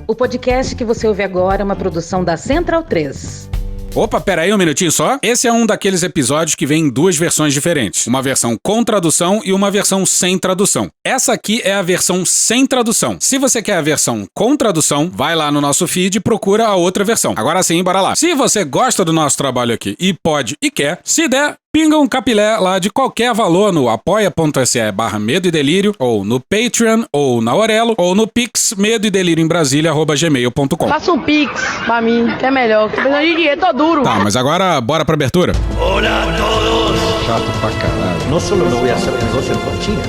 O podcast que você ouve agora é uma produção da Central 3. Opa, peraí um minutinho só. Esse é um daqueles episódios que vem em duas versões diferentes. Uma versão com tradução e uma versão sem tradução. Essa aqui é a versão sem tradução. Se você quer a versão com tradução, vai lá no nosso feed e procura a outra versão. Agora sim, bora lá. Se você gosta do nosso trabalho aqui e pode e quer, se der, pinga um capilé lá de qualquer valor no apoia.se/Medo e Delírio, ou no Patreon, ou na Orelo, ou no Pix, medoedelirioembrasilha@gmail.com. Faça um Pix pra mim, que é melhor. Tô precisando de dinheiro, tô duro. Tá, mas agora bora pra abertura. Hola a todos. Chato pra caralho. No solo no voy a hacer negocios con China,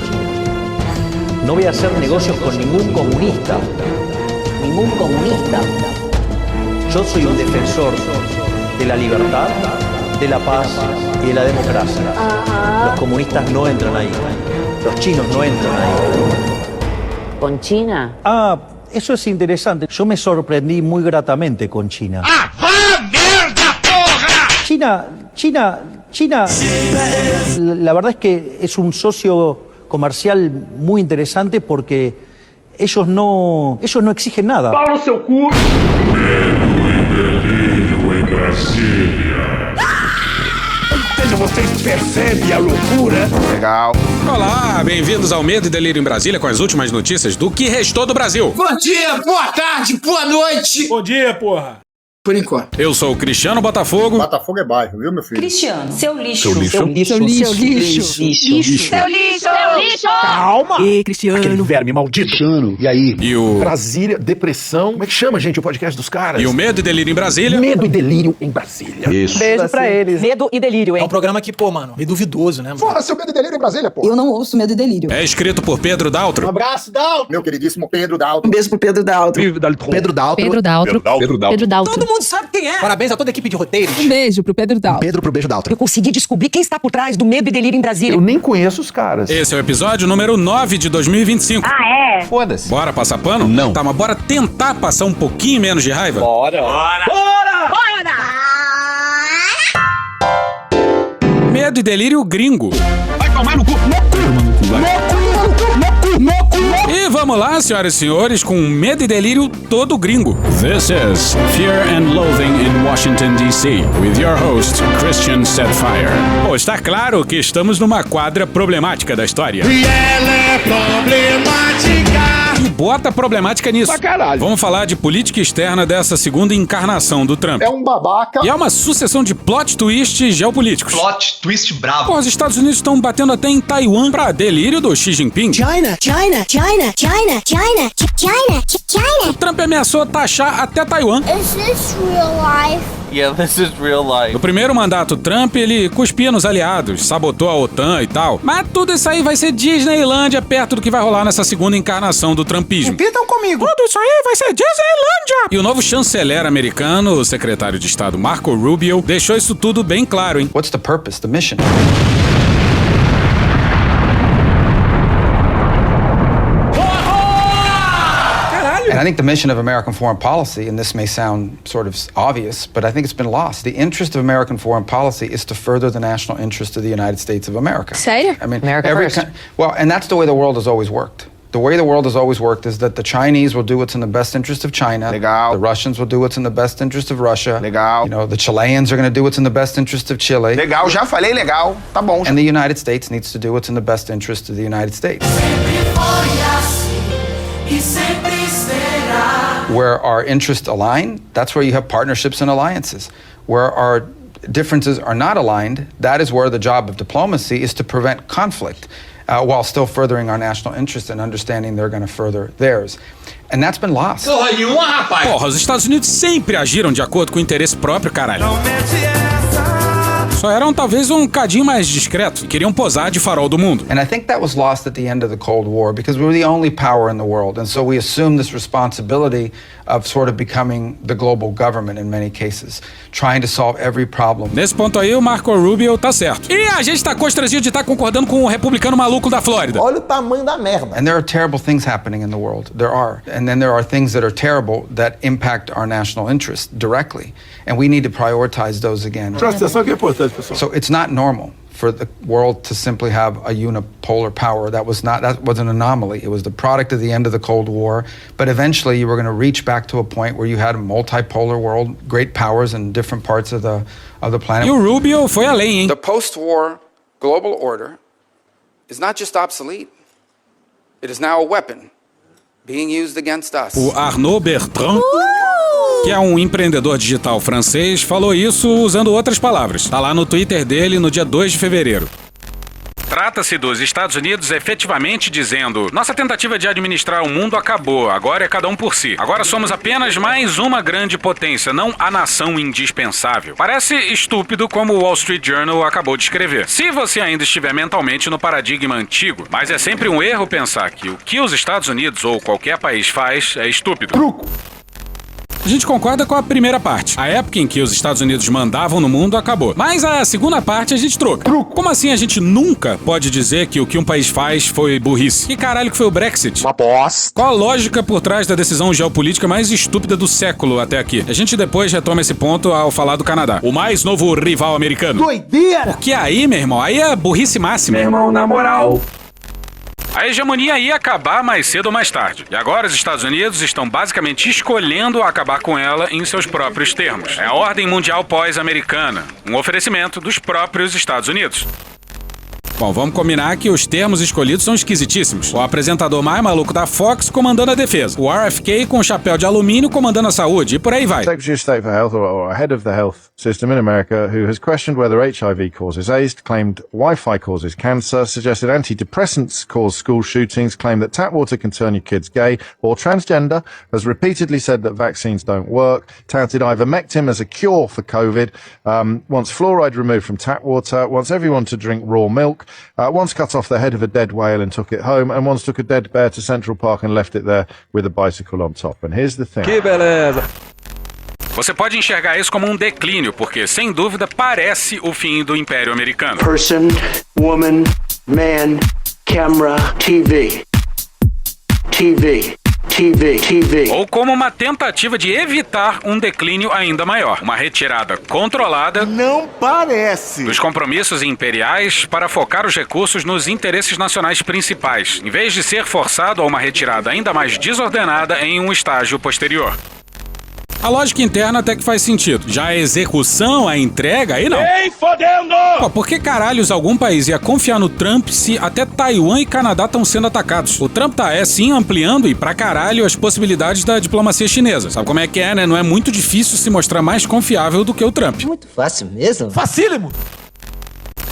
no voy a hacer negocios con ningún comunista. Ningún comunista. Yo soy un defensor de la libertad, de la paz y de la democracia. Los comunistas no entran ahí. Los chinos no entran ahí. Com China? Ah, eso es interesante. Yo me sorprendí muy gratamente con China. ¡Ah, mierda, porra! China, la verdad es que es un socio comercial muy interesante porque ellos no exigen nada. Pau no seu cu. Vocês percebem a loucura? Legal. Olá, bem-vindos ao Medo e Delírio em Brasília com as últimas notícias do que restou do Brasil. Bom dia, boa tarde, boa noite. Bom dia, porra. Por enquanto. Eu sou o Cristiano Botafogo. Botafogo é bairro, viu, meu filho? Cristiano, seu lixo. Seu lixo. Calma. E Cristiano. Aquele verme maldito. Cristiano, e aí? E o... Brasília, depressão. Como é que chama, gente, o podcast dos caras? E o Medo e Delírio em Brasília. Medo e Delírio em Brasília. Isso. Beijo pra eles. Medo e delírio, É hein? um programa que, pô, mano, meio duvidoso, né? Fora seu Medo e Delírio em Brasília, pô. Eu não ouço Medo e Delírio. É escrito por Pedro Daltro. abraço, Dal. Meu queridíssimo Pedro Daltro. Um beijo pro Pedro Daltro. Pedro Daltro. Pedro Daltro. Pedro Daltro. Todo mundo sabe quem é. Parabéns a toda a equipe de roteiros. Um beijo pro Pedro Daltro. Pedro pro beijo Daltro. Eu consegui descobrir quem está por trás do Medo e Delírio em Brasília. Eu nem conheço os caras. Esse é o episódio número 9 de 2025. Ah, é? Foda-se. Bora passar pano? Não. Tá, mas bora tentar passar um pouquinho menos de raiva? Medo e Delírio gringo. Vai tomar no cu. E vamos lá, senhoras e senhores, com Medo e Delírio todo gringo. This is Fear and Loathing in Washington, D.C. with your host, Christian Setfire. Pô, está claro que estamos numa quadra problemática da história. E ela é problemática. E bota problemática nisso. Pra caralho. Vamos falar de política externa dessa segunda encarnação do Trump. É um babaca. E é uma sucessão de plot twists geopolíticos. Plot twist bravo. Pô, os Estados Unidos estão batendo até em Taiwan pra delírio do Xi Jinping. O Trump ameaçou taxar até Taiwan. Is this real life? Yeah, this is real life. No primeiro mandato Trump, ele cuspia nos aliados, sabotou a OTAN e tal. Mas tudo isso aí vai ser Disneylândia perto do que vai rolar nessa segunda encarnação do trumpismo. Repitam comigo. Tudo isso aí vai ser Disneylândia! E o novo chanceler americano, o secretário de Estado Marco Rubio, deixou isso tudo bem claro, hein? What's the purpose, the mission? And I think the mission of American foreign policy, and this may sound sort of obvious, but I think it's been lost. The interest of American foreign policy is to further the national interest of the United States of America. Sério? I mean, America first. Well, and that's the way the world has always worked. The way the world has always worked is that the Chinese will do what's in the best interest of China. Legal. The Russians will do what's in the best interest of Russia. Legal. You know, the Chileans are going to do what's in the best interest of Chile. Legal, já falei legal. Tá bom. And the United States needs to do what's in the best interest of the United States. Where our interests align, that's where you have partnerships and alliances. Where our differences are not aligned, that is where the job of diplomacy is to prevent conflict, while still furthering our national interest and understanding they're going to further theirs. And that's been lost. Porra nenhuma, rapaz. Porra, os Estados Unidos sempre agiram de acordo com o interesse próprio, caralho. Só eram talvez um cadinho mais discretos e queriam posar de farol do mundo. And I think that was lost at the end of the Cold War because we were the only power in the world. And so we assumed this responsibility of sort of becoming the global government in many cases, trying to solve every problem. Nesse ponto aí, o Marco Rubio tá certo. E a gente tá constrangido de estar concordando com o republicano maluco da Flórida. Olha o tamanho da merda. And there are terrible things happening in the world. There are. And then there are things that are terrible that impact our national interest directly. And we need to prioritize those again. Presta atenção que é importante, pessoal. So it's not normal for the world to simply have a unipolar power. That was an anomaly. It was the product of the end of the Cold War. But eventually you were going to reach back to a point where you had a multipolar world, great powers in different parts of the planet. E o Rubio foi além, hein? The post-war global order is not just obsolete. It is now a weapon being used against us. O Arnaud Bertrand, que é um empreendedor digital francês, falou isso usando outras palavras. Tá lá no Twitter dele no dia 2 de fevereiro. Trata-se dos Estados Unidos efetivamente dizendo: nossa tentativa de administrar o mundo acabou, agora é cada um por si. Agora somos apenas mais uma grande potência, não a nação indispensável. Parece estúpido como o Wall Street Journal acabou de escrever. Se você ainda estiver mentalmente no paradigma antigo, mas é sempre um erro pensar que o que os Estados Unidos ou qualquer país faz é estúpido. Truco! A gente concorda com a primeira parte. A época em que os Estados Unidos mandavam no mundo acabou. Mas a segunda parte a gente troca. Como assim a gente nunca pode dizer que o que um país faz foi burrice? Que caralho que foi o Brexit? Uma bosta. Qual a lógica por trás da decisão geopolítica mais estúpida do século até aqui? A gente depois retoma esse ponto ao falar do Canadá. O mais novo rival americano. Doideira! Porque aí, meu irmão, aí é burrice máxima. Meu irmão, na moral. A hegemonia ia acabar mais cedo ou mais tarde. E agora os Estados Unidos estão basicamente escolhendo acabar com ela em seus próprios termos. É a ordem mundial pós-americana, um oferecimento dos próprios Estados Unidos. Bom, vamos combinar que os termos escolhidos são esquisitíssimos. O apresentador mais maluco da Fox comandando a defesa. O RFK com chapéu de alumínio comandando a saúde. E por aí vai. Secretary of State for Health, or head of the health system in America, who has questioned whether HIV causes AIDS, claimed Wi-Fi causes cancer, suggested antidepressants cause school shootings, claimed that tap water can turn your kids gay or transgender, has repeatedly said that vaccines don't work, touted ivermectin as a cure for COVID, wants fluoride removed from tap water, wants everyone to drink raw milk, once cut off the head of a dead whale and took it home, and once took a dead bear to Central Park and left it there with a bicycle on top. And here's the thing. Que beleza! Você pode enxergar isso como um declínio, porque, sem dúvida, parece o fim do Império Americano. Person, woman, man, camera, TV. TV. TV, TV. Ou como uma tentativa de evitar um declínio ainda maior. Uma retirada controlada. Não parece. Dos compromissos imperiais para focar os recursos nos interesses nacionais principais, em vez de ser forçado a uma retirada ainda mais desordenada em um estágio posterior. A lógica interna até que faz sentido. Já a execução, a entrega, aí não. Ei, fodendo! Pô, por que caralhos algum país ia confiar no Trump se até Taiwan e Canadá estão sendo atacados? O Trump tá, sim, ampliando e pra caralho as possibilidades da diplomacia chinesa. Sabe como é que é, né? Não é muito difícil se mostrar mais confiável do que o Trump. Muito fácil mesmo. Facílimo.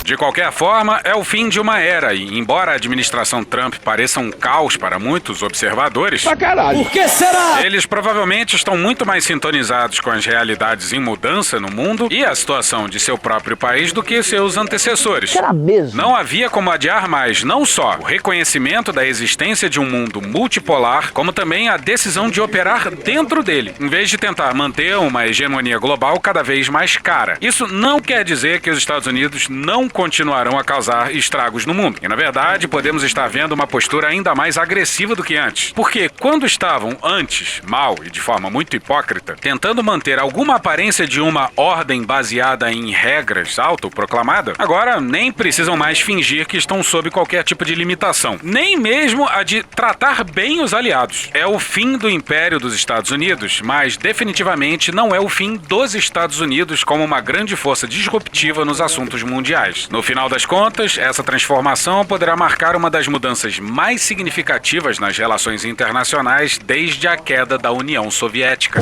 De qualquer forma, é o fim de uma era e, embora a administração Trump pareça um caos para muitos observadores... Pra caralho. Por que será? Eles provavelmente estão muito mais sintonizados com as realidades em mudança no mundo e a situação de seu próprio país do que seus antecessores. Será mesmo? Não havia como adiar mais, não só o reconhecimento da existência de um mundo multipolar, como também a decisão de operar dentro dele, em vez de tentar manter uma hegemonia global cada vez mais cara. Isso não quer dizer que os Estados Unidos não continuarão a causar estragos no mundo. E, na verdade, podemos estar vendo uma postura ainda mais agressiva do que antes. Porque quando estavam antes, mal e de forma muito hipócrita, tentando manter alguma aparência de uma ordem baseada em regras autoproclamada, agora nem precisam mais fingir que estão sob qualquer tipo de limitação. Nem mesmo a de tratar bem os aliados. É o fim do Império dos Estados Unidos, mas definitivamente não é o fim dos Estados Unidos como uma grande força disruptiva nos assuntos mundiais. No final das contas, essa transformação poderá marcar uma das mudanças mais significativas nas relações internacionais desde a queda da União Soviética.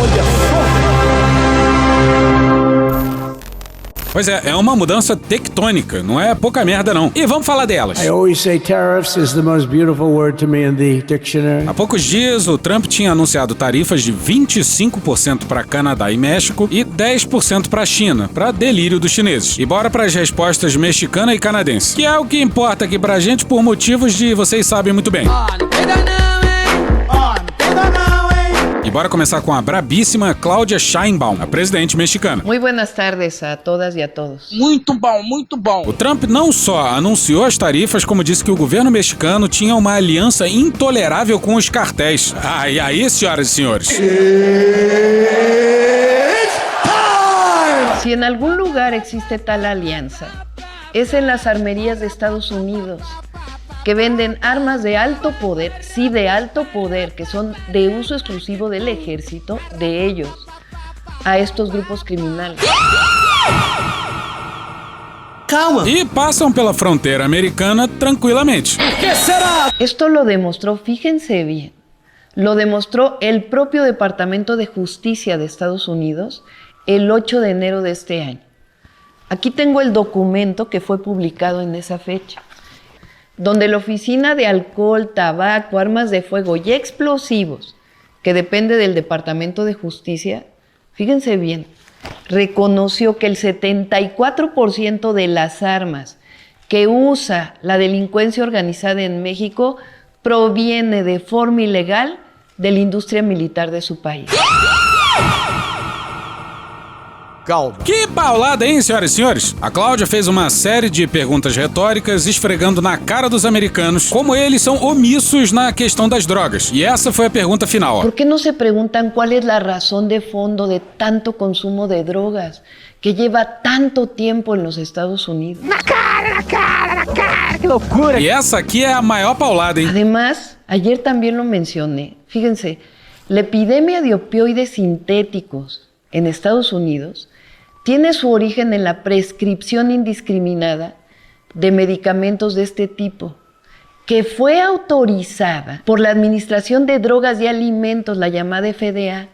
Pois é uma mudança tectônica, não é pouca merda não. E vamos falar delas. I always say tariffs is the most beautiful word to me in the dictionary. Há poucos dias, o Trump tinha anunciado tarifas de 25% para Canadá e México e 10% para a China, para delírio dos chineses. E bora para as respostas mexicana e canadense, que é o que importa aqui pra gente por motivos de vocês sabem muito bem. E bora começar com a brabíssima Claudia Sheinbaum, a presidente mexicana. Muy buenas tardes a todas e a todos. Muito bom, muito bom. O Trump não só anunciou as tarifas, como disse que o governo mexicano tinha uma aliança intolerável com os cartéis. E aí, senhoras e senhores? Si en algún lugar existe tal alianza, es en las armerías de Estados Unidos, que venden armas de alto poder, sí, de alto poder, que son de uso exclusivo del ejército, de ellos, a estos grupos criminales. Calma. E passam pela fronteira americana tranquilamente. ¿Qué será? Esto lo demostró, fíjense bien, lo demostró el propio Departamento de Justicia de Estados Unidos el 8 de enero de este año. Aquí tengo el documento que fue publicado en esa fecha, donde la Oficina de Alcohol, Tabaco, Armas de Fuego y Explosivos, que depende del Departamento de Justicia, fíjense bien, reconoció que el 74% de las armas que usa la delincuencia organizada en México proviene de forma ilegal de la indústria militar de su país. Que paulada, hein, senhoras e senhores? A Cláudia fez uma série de perguntas retóricas esfregando na cara dos americanos como eles são omissos na questão das drogas. E essa foi a pergunta final. Ó. ¿Por qué no se preguntan cuál es la razón de fondo de tanto consumo de drogas que lleva tanto tiempo en los Estados Unidos? Na cara, que loucura! E essa aqui é a maior paulada, hein? Además, ayer también lo mencioné. Fíjense, la epidemia de opioides sintéticos en Estados Unidos tiene su origen en la prescripción indiscriminada de medicamentos de este tipo, que fue autorizada por la Administración de Drogas y Alimentos, la llamada FDA,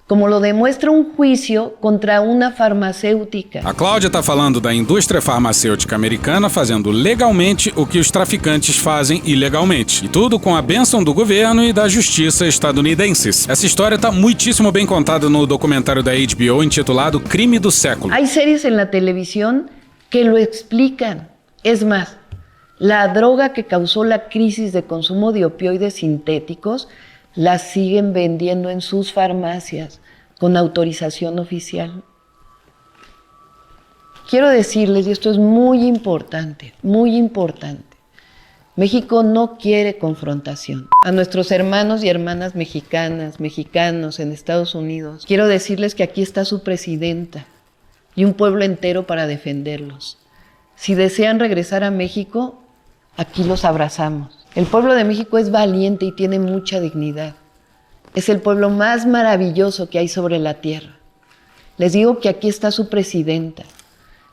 como lo demuestra un juicio contra una farmacéutica. A Cláudia está falando da indústria farmacêutica americana fazendo legalmente o que os traficantes fazem ilegalmente. E tudo com a bênção do governo e da justiça estadunidenses. Essa história está muitíssimo bem contada no documentário da HBO intitulado Crime do Século. Hay series en la televisión que lo explican. Es más, la droga que causó la crisis de consumo de opioides sintéticos las siguen vendiendo en sus farmacias con autorización oficial. Quiero decirles, y esto es muy importante, México no quiere confrontación. A nuestros hermanos y hermanas mexicanas, mexicanos en Estados Unidos, quiero decirles que aquí está su presidenta y un pueblo entero para defenderlos. Si desean regresar a México, aquí los abrazamos. El pueblo de México es valiente y tiene mucha dignidad. Es el pueblo más maravilloso que hay sobre la tierra. Les digo que aquí está su presidenta.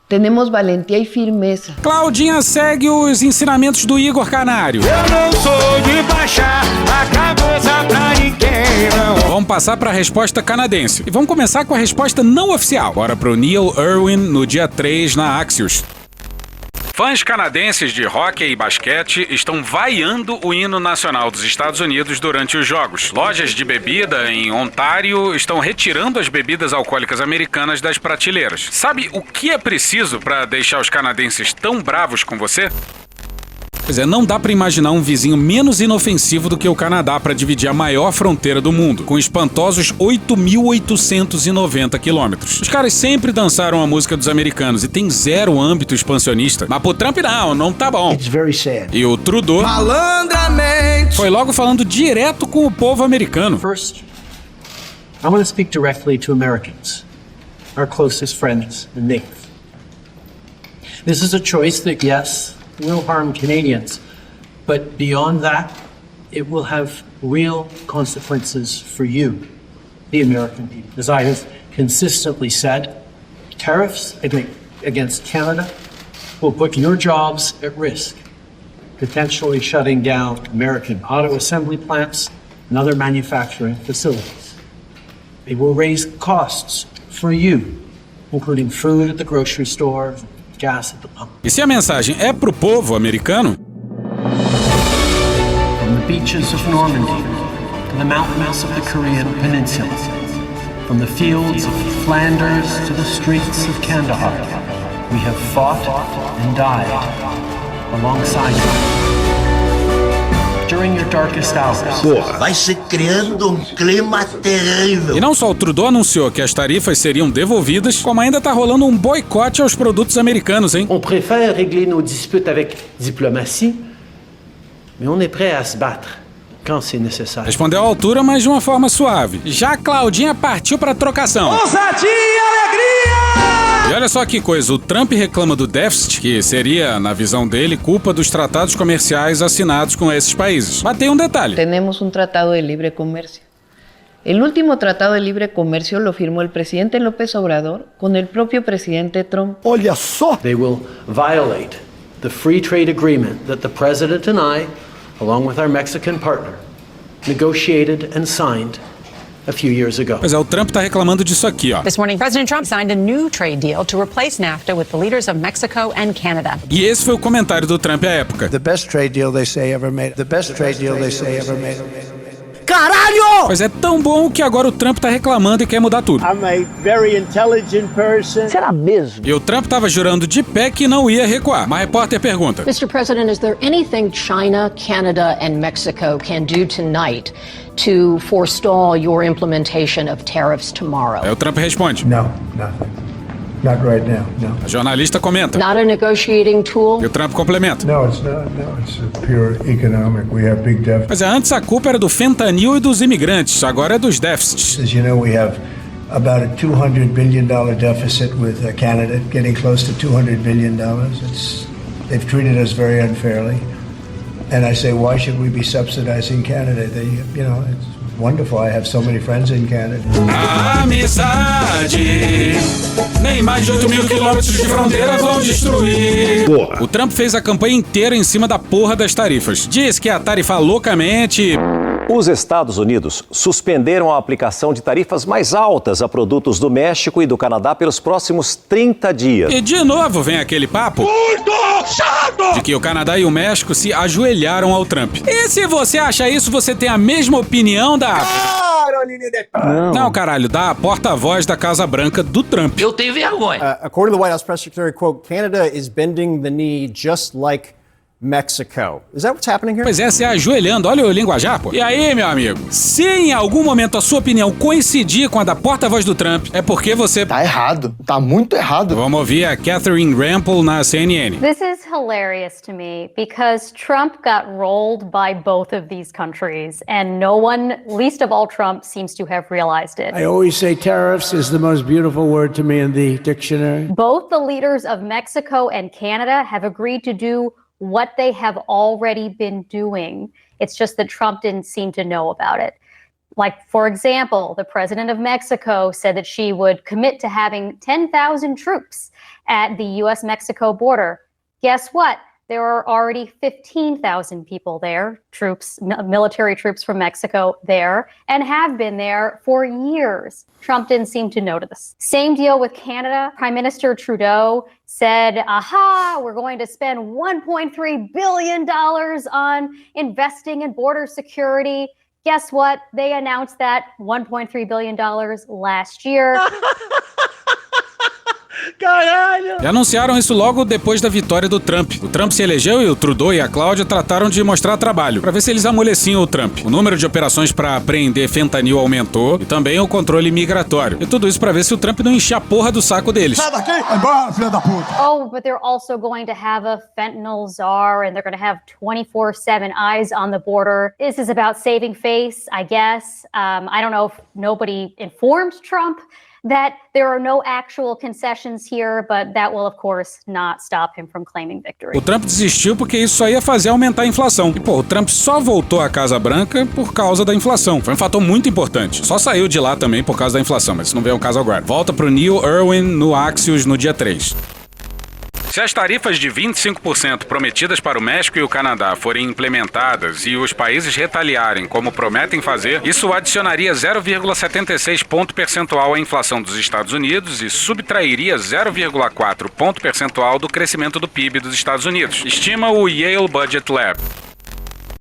Tenemos valentía y firmeza. Claudinha segue os ensinamentos do Igor Canário. Eu não sou de baixar a cabeça pra ninguém, não. Vamos passar para a resposta canadense. E vamos começar com a resposta não oficial. Bora pro Neil Irwin no dia 3 na Axios. Fãs canadenses de hóquei e basquete estão vaiando o hino nacional dos Estados Unidos durante os jogos. Lojas de bebida em Ontário estão retirando as bebidas alcoólicas americanas das prateleiras. Sabe o que é preciso para deixar os canadenses tão bravos com você? Pois é, não dá pra imaginar um vizinho menos inofensivo do que o Canadá para dividir a maior fronteira do mundo, com espantosos 8.890 quilômetros. Os caras sempre dançaram a música dos americanos e tem zero âmbito expansionista. Mas pro Trump não tá bom. It's very sad. E o Trudeau Malandramente foi logo falando direto com o povo americano. First, I want to speak directly to Americans, our closest friends and neighbors. This is a choice that, yes, will harm Canadians, but beyond that, it will have real consequences for you, the American people. As I have consistently said, tariffs against Canada will put your jobs at risk, potentially shutting down American auto assembly plants and other manufacturing facilities. It will raise costs for you, including food at the grocery store, gas at the pump. E se a mensagem é pro povo americano? From the beaches of Normandy to the mountains of the Korean Peninsula, from the fields of Flanders to the streets of Kandahar, we have fought and died alongside you. During your darkest hours. vai se criando clima terrível. E não só o Trudeau anunciou que as tarifas seriam devolvidas, como ainda tá rolando um boicote aos produtos americanos, hein? On préfère régler nos disputes avec diplomatie, mais on est prêt à se battre quand c'est nécessaire. Respondeu à altura, mas de uma forma suave. Já a Claudinha partiu pra trocação. Ousadia e alegria! E olha só que coisa, o Trump reclama do déficit, que seria, na visão dele, culpa dos tratados comerciais assinados com esses países. Mas tem um detalhe. Tenemos un tratado de libre comercio. El último tratado de libre comercio lo firmó el presidente López Obrador con el propio presidente Trump. Olha só! They will violate the free trade agreement that the president and I, along with our Mexican partner, negotiated and signed a few years ago. Pois é, o Trump tá reclamando disso aqui, ó. This morning, President Trump signed a new trade deal to replace NAFTA with the leaders of Mexico and Canada. E esse foi o comentário do Trump à época. The best trade deal they say ever made. The best trade deal they say ever made. Caralho! Pois é tão bom que agora o Trump tá reclamando e quer mudar tudo. I'm a very intelligent person. Será mesmo? E o Trump tava jurando de pé que não ia recuar. Uma repórter pergunta: Mr. President, is there anything China, Canada, and Mexico can do tonight to forestall your implementation of tariffs tomorrow? Aí o Trump responde: No, nothing. Not right now, no. A jornalista comenta. Not a negotiating tool? E o Trump complementa. No, it's not. No, it's pure economic. We have big deficits. Mas antes a culpa era do fentanil e dos imigrantes, agora é dos déficits. As you know, we have about a $200 billion deficit with Canada, getting close to $200 billion. They've treated us very unfairly. And I say, why should we be subsidizing Canada? It's wonderful. I have so many friends in Canada. A amizade, nem mais de 8.000 quilômetros de fronteira vão destruir. Porra. O Trump fez a campanha inteira em cima da porra das tarifas. Diz que ia tarifar loucamente. Os Estados Unidos suspenderam a aplicação de tarifas mais altas a produtos do México e do Canadá pelos próximos 30 dias. E de novo vem aquele papo de que o Canadá e o México se ajoelharam ao Trump. E se você acha isso, você tem a mesma opinião da... Não, caralho, da porta-voz da Casa Branca do Trump. Eu tenho vergonha. According to the White House press secretary, quote, Canada is bending the knee just like Mexico. Is that what's happening here? Pois é, se ajoelhando. Olha o linguajar, pô. E aí, meu amigo? Se em algum momento a sua opinião coincidir com a da porta-voz do Trump, é porque você... Tá errado. Tá muito errado. Vamos ouvir a Catherine Rampell na CNN. This is hilarious to me because Trump got rolled by both of these countries and no one, least of all Trump, seems to have realized it. I always say tariffs is the most beautiful word to me in the dictionary. Both the leaders of Mexico and Canada have agreed to do what they have already been doing. It's just that Trump didn't seem to know about it. Like, for example, the president of Mexico said that she would commit to having 10,000 troops at the U.S.-Mexico border. Guess what? There are already 15,000 people there, troops, military troops from Mexico there, and have been there for years. Trump didn't seem to notice. Same deal with Canada. Prime Minister Trudeau said, aha, we're going to spend $1.3 billion on investing in border security. Guess what? They announced that $1.3 billion last year. Caralho! E anunciaram isso logo depois da vitória do Trump. O Trump se elegeu e o Trudeau e a Cláudia trataram de mostrar trabalho, pra ver se eles amoleciam o Trump. O número de operações pra apreender fentanil aumentou e também o controle migratório. E tudo isso pra ver se o Trump não enchia a porra do saco deles. Sai daqui! Vai embora, filha da puta! Oh, but they're also going to have a fentanyl czar and they're going to have 24/7 eyes on the border. This is about saving face, I guess. I don't know if nobody informed Trump that there are no actual concessions here, but that will, of course, not stop him from claiming victory. O Trump desistiu porque isso só ia fazer aumentar a inflação. E, pô, o Trump só voltou à Casa Branca por causa da inflação. Foi um fator muito importante. Só saiu de lá também por causa da inflação, mas isso não veio ao caso agora. Volta pro Neil Irwin no Axios no dia 3. Se as tarifas de 25% prometidas para o México e o Canadá forem implementadas e os países retaliarem como prometem fazer, isso adicionaria 0,76 ponto percentual à inflação dos Estados Unidos e subtrairia 0,4 ponto percentual do crescimento do PIB dos Estados Unidos, estima o Yale Budget Lab.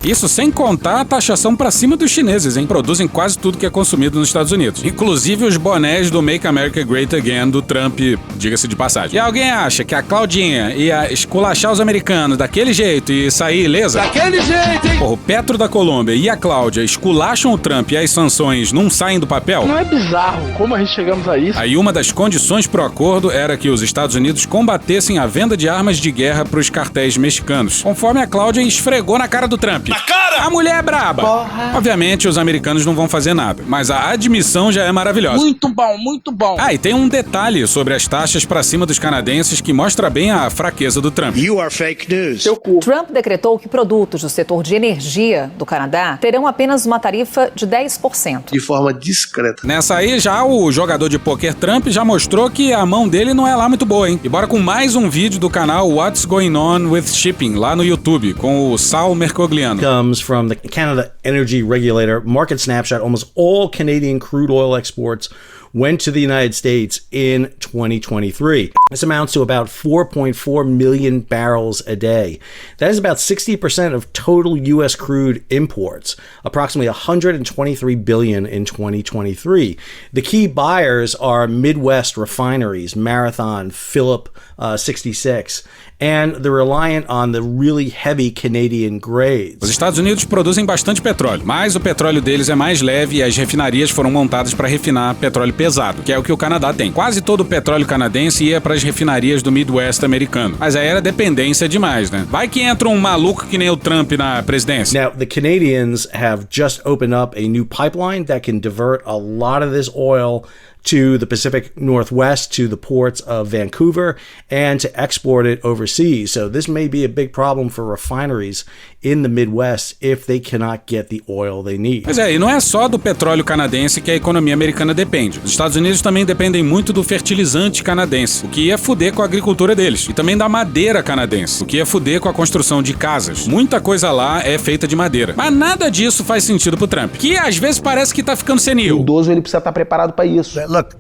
Isso sem contar a taxação pra cima dos chineses, hein? Produzem quase tudo que é consumido nos Estados Unidos. Inclusive os bonés do Make America Great Again do Trump, diga-se de passagem. E alguém acha que a Claudinha ia esculachar os americanos daquele jeito e sair ilesa? Daquele jeito, hein? Porra, o Petro da Colômbia e a Cláudia esculacham o Trump e as sanções não saem do papel? Não é bizarro? Como a gente chegamos a isso? Aí uma das condições pro acordo era que os Estados Unidos combatessem a venda de armas de guerra pros cartéis mexicanos, conforme a Cláudia esfregou na cara do Trump. Na cara! A mulher é braba. Porra. Obviamente, os americanos não vão fazer nada, mas a admissão já é maravilhosa. Muito bom, muito bom. Ah, e tem um detalhe sobre as taxas pra cima dos canadenses que mostra bem a fraqueza do Trump. You are fake news. Trump decretou que produtos do setor de energia do Canadá terão apenas uma tarifa de 10%. De forma discreta. Nessa aí, já o jogador de pôquer Trump já mostrou que a mão dele não é lá muito boa, hein? E bora com mais um vídeo do canal What's Going On with Shipping, lá no YouTube, com o Sal Mercogliano. Comes from the Canada Energy Regulator Market Snapshot. Almost all Canadian crude oil exports went to the United States in 2023. This amounts to about 4.4 million barrels a day. That is about 60% of total U.S. crude imports, approximately 123 billion in 2023. The key buyers are Midwest refineries, Marathon, Phillip 66, and they're reliant on the really heavy Canadian grades. Os Estados Unidos produzem bastante petróleo, mas o petróleo deles é mais leve e as refinarias foram montadas para refinar petróleo pesado, que é o que o Canadá tem. Quase todo o petróleo canadense ia para as refinarias do Midwest americano, mas aí era dependência demais, né? Vai que entra um maluco que nem o Trump na presidência. Now, the Canadians have just opened up a new pipeline that can divert a lot of this oil to the Pacific Northwest, to the ports of Vancouver, and to export it overseas. So this may be a big problem for refineries in the Midwest if they cannot get the oil they need. Pois é, e não é só do petróleo canadense que a economia americana depende. Os Estados Unidos também dependem muito do fertilizante canadense, o que ia fuder com a agricultura deles. E também da madeira canadense, o que ia fuder com a construção de casas. Muita coisa lá é feita de madeira. Mas nada disso faz sentido pro Trump, que às vezes parece que tá ficando senil. O idoso, ele precisa estar preparado para isso. Look,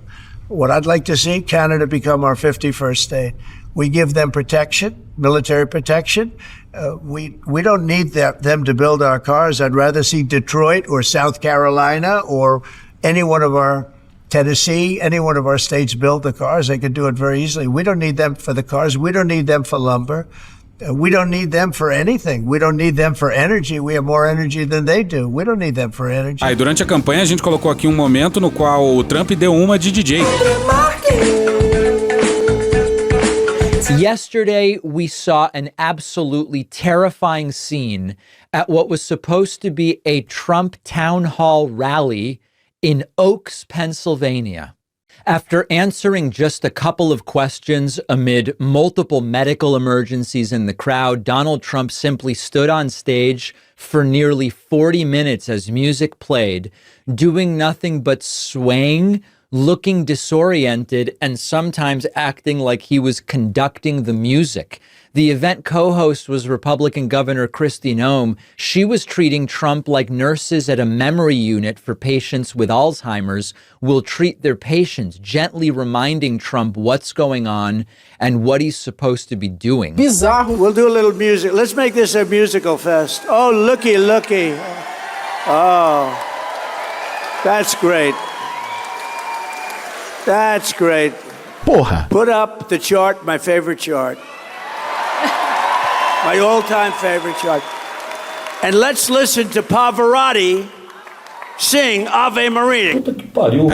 what I'd like to see, Canada become our 51st state. We give them protection, military protection. We don't need them to build our cars. I'd rather see Detroit or South Carolina or any one of our Tennessee, any one of our states build the cars. They could do it very easily. We don't need them for the cars. We don't need them for lumber. We don't need them for anything. We don't need them for energy. We have more energy than they do. We don't need them for energy. E durante a campanha a gente colocou aqui um momento no qual o Trump deu uma de DJ. Yesterday, we saw an absolutely terrifying scene at what was supposed to be a Trump town hall rally in Oaks, Pennsylvania. After answering just a couple of questions amid multiple medical emergencies in the crowd, Donald Trump simply stood on stage for nearly 40 minutes as music played, doing nothing but swaying, looking disoriented, and sometimes acting like he was conducting the music. The event co-host was Republican Governor Kristi Noem. She was treating Trump like nurses at a memory unit for patients with Alzheimer's will treat their patients, gently reminding Trump what's going on and what he's supposed to be doing. Bizarro. We'll do a little music. Let's make this a musical fest. Oh, looky, looky. Oh, that's great. That's great. Porra. Put up the chart, my favorite chart. My all-time favorite chart. And let's listen to Pavarotti sing Ave Maria.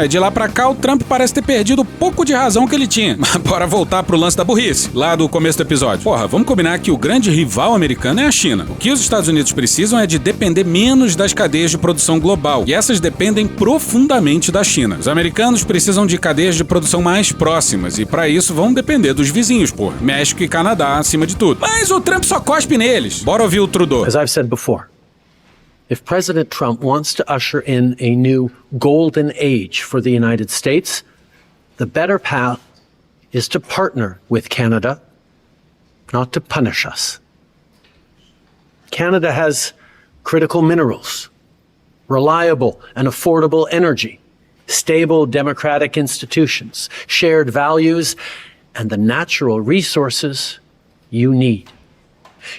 De lá pra cá, o Trump parece ter perdido o pouco de razão que ele tinha. Mas bora voltar pro lance da burrice, lá do começo do episódio. Porra, vamos combinar que o grande rival americano é a China. O que os Estados Unidos precisam é de depender menos das cadeias de produção global. E essas dependem profundamente da China. Os americanos precisam de cadeias de produção mais próximas. E pra isso vão depender dos vizinhos, porra. México e Canadá, acima de tudo. Mas o Trump só cospe neles. Bora ouvir o Trudeau. As I've said before, if President Trump wants to usher in a new golden age for the United States, the better path is to partner with Canada, not to punish us. Canada has critical minerals, reliable and affordable energy, stable democratic institutions, shared values, and the natural resources you need.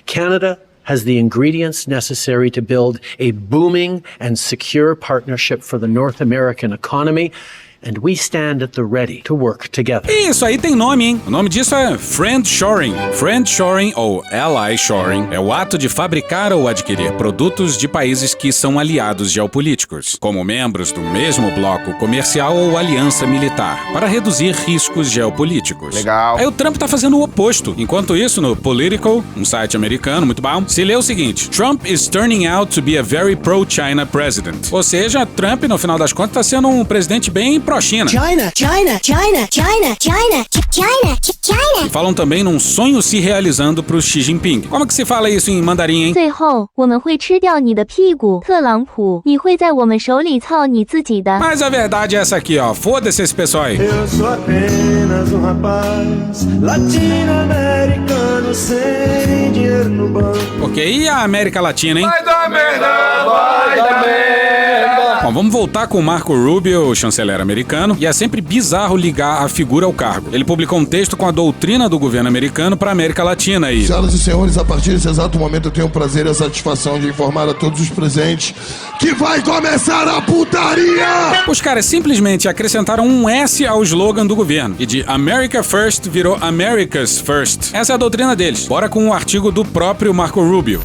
Canada has the ingredients necessary to build a booming and secure partnership for the North American economy and we stand at the ready to work together. Isso aí tem nome, hein? O nome disso é friendshoring. Friendshoring ou ally shoring é o ato de fabricar ou adquirir produtos de países que são aliados geopolíticos, como membros do mesmo bloco comercial ou aliança militar, para reduzir riscos geopolíticos. Legal. Aí o Trump tá fazendo o oposto. Enquanto isso, no Political, um site americano muito bom, se lê o seguinte: Trump is turning out to be a very pro-China president. Ou seja, Trump, no final das contas, tá sendo um presidente bem pró-China. China, China, China, China, China, China, China. E falam também num sonho se realizando pro Xi Jinping. Como que se fala isso em mandarim, hein? 最后，我们会吃掉你的屁股，特朗普，你会在我们手里操你自己的。 Mas a verdade é essa aqui, ó. Foda-se esse pessoal aí. Eu sou apenas um rapaz latino-americano sem dinheiro no banco. Ok, e a América Latina, hein? Vai dar merda, vai dar merda. Bom, vamos voltar com o Marco Rubio, o chanceler americano, e é sempre bizarro ligar a figura ao cargo. Ele publicou um texto com a doutrina do governo americano para a América Latina e... Senhoras e senhores, a partir desse exato momento eu tenho o prazer e a satisfação de informar a todos os presentes que vai começar a putaria! Os caras simplesmente acrescentaram um S ao slogan do governo, e de America First virou America's First. Essa é a doutrina deles. Bora com um artigo do próprio Marco Rubio.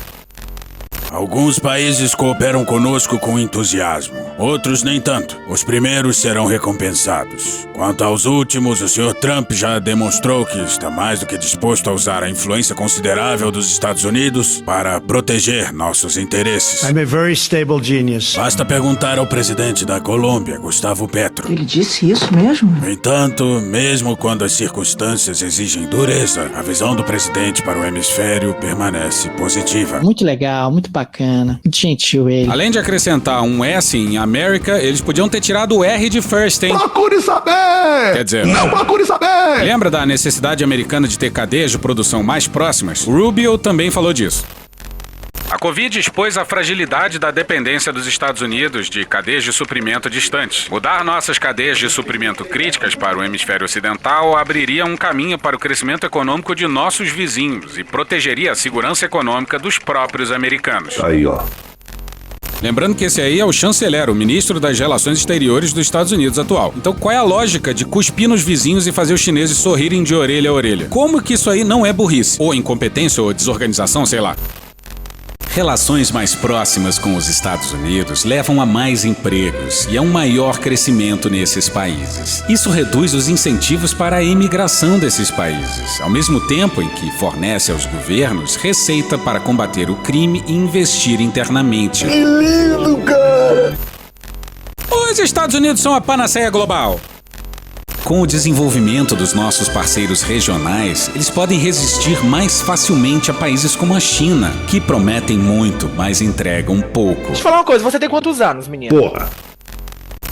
Alguns países cooperam conosco com entusiasmo, outros nem tanto. Os primeiros serão recompensados. Quanto aos últimos, o Sr. Trump já demonstrou que está mais do que disposto a usar a influência considerável dos Estados Unidos para proteger nossos interesses. I'm a very stable genius. Basta perguntar ao presidente da Colômbia, Gustavo Petro. Ele disse isso mesmo? No entanto, mesmo quando as circunstâncias exigem dureza, a visão do presidente para o hemisfério permanece positiva. Muito legal, muito bacana, muito gentil ele. Além de acrescentar um S em America, eles podiam ter tirado o R de first, hein? Procure saber! Quer dizer... Não procure saber! Lembra da necessidade americana de ter cadeias de produção mais próximas? Rubio também falou disso. A Covid expôs a fragilidade da dependência dos Estados Unidos de cadeias de suprimento distantes. Mudar nossas cadeias de suprimento críticas para o hemisfério ocidental abriria um caminho para o crescimento econômico de nossos vizinhos e protegeria a segurança econômica dos próprios americanos. Aí, ó. Lembrando que esse aí é o chanceler, o ministro das Relações Exteriores dos Estados Unidos atual. Então qual é a lógica de cuspir nos vizinhos e fazer os chineses sorrirem de orelha a orelha? Como que isso aí não é burrice? Ou incompetência, ou desorganização, sei lá. Relações mais próximas com os Estados Unidos levam a mais empregos e a um maior crescimento nesses países. Isso reduz os incentivos para a imigração desses países, ao mesmo tempo em que fornece aos governos receita para combater o crime e investir internamente. Que lindo, cara! Os Estados Unidos são a panaceia global. Com o desenvolvimento dos nossos parceiros regionais, eles podem resistir mais facilmente a países como a China, que prometem muito, mas entregam pouco. Deixa eu falar uma coisa, você tem quantos anos, menino? Porra!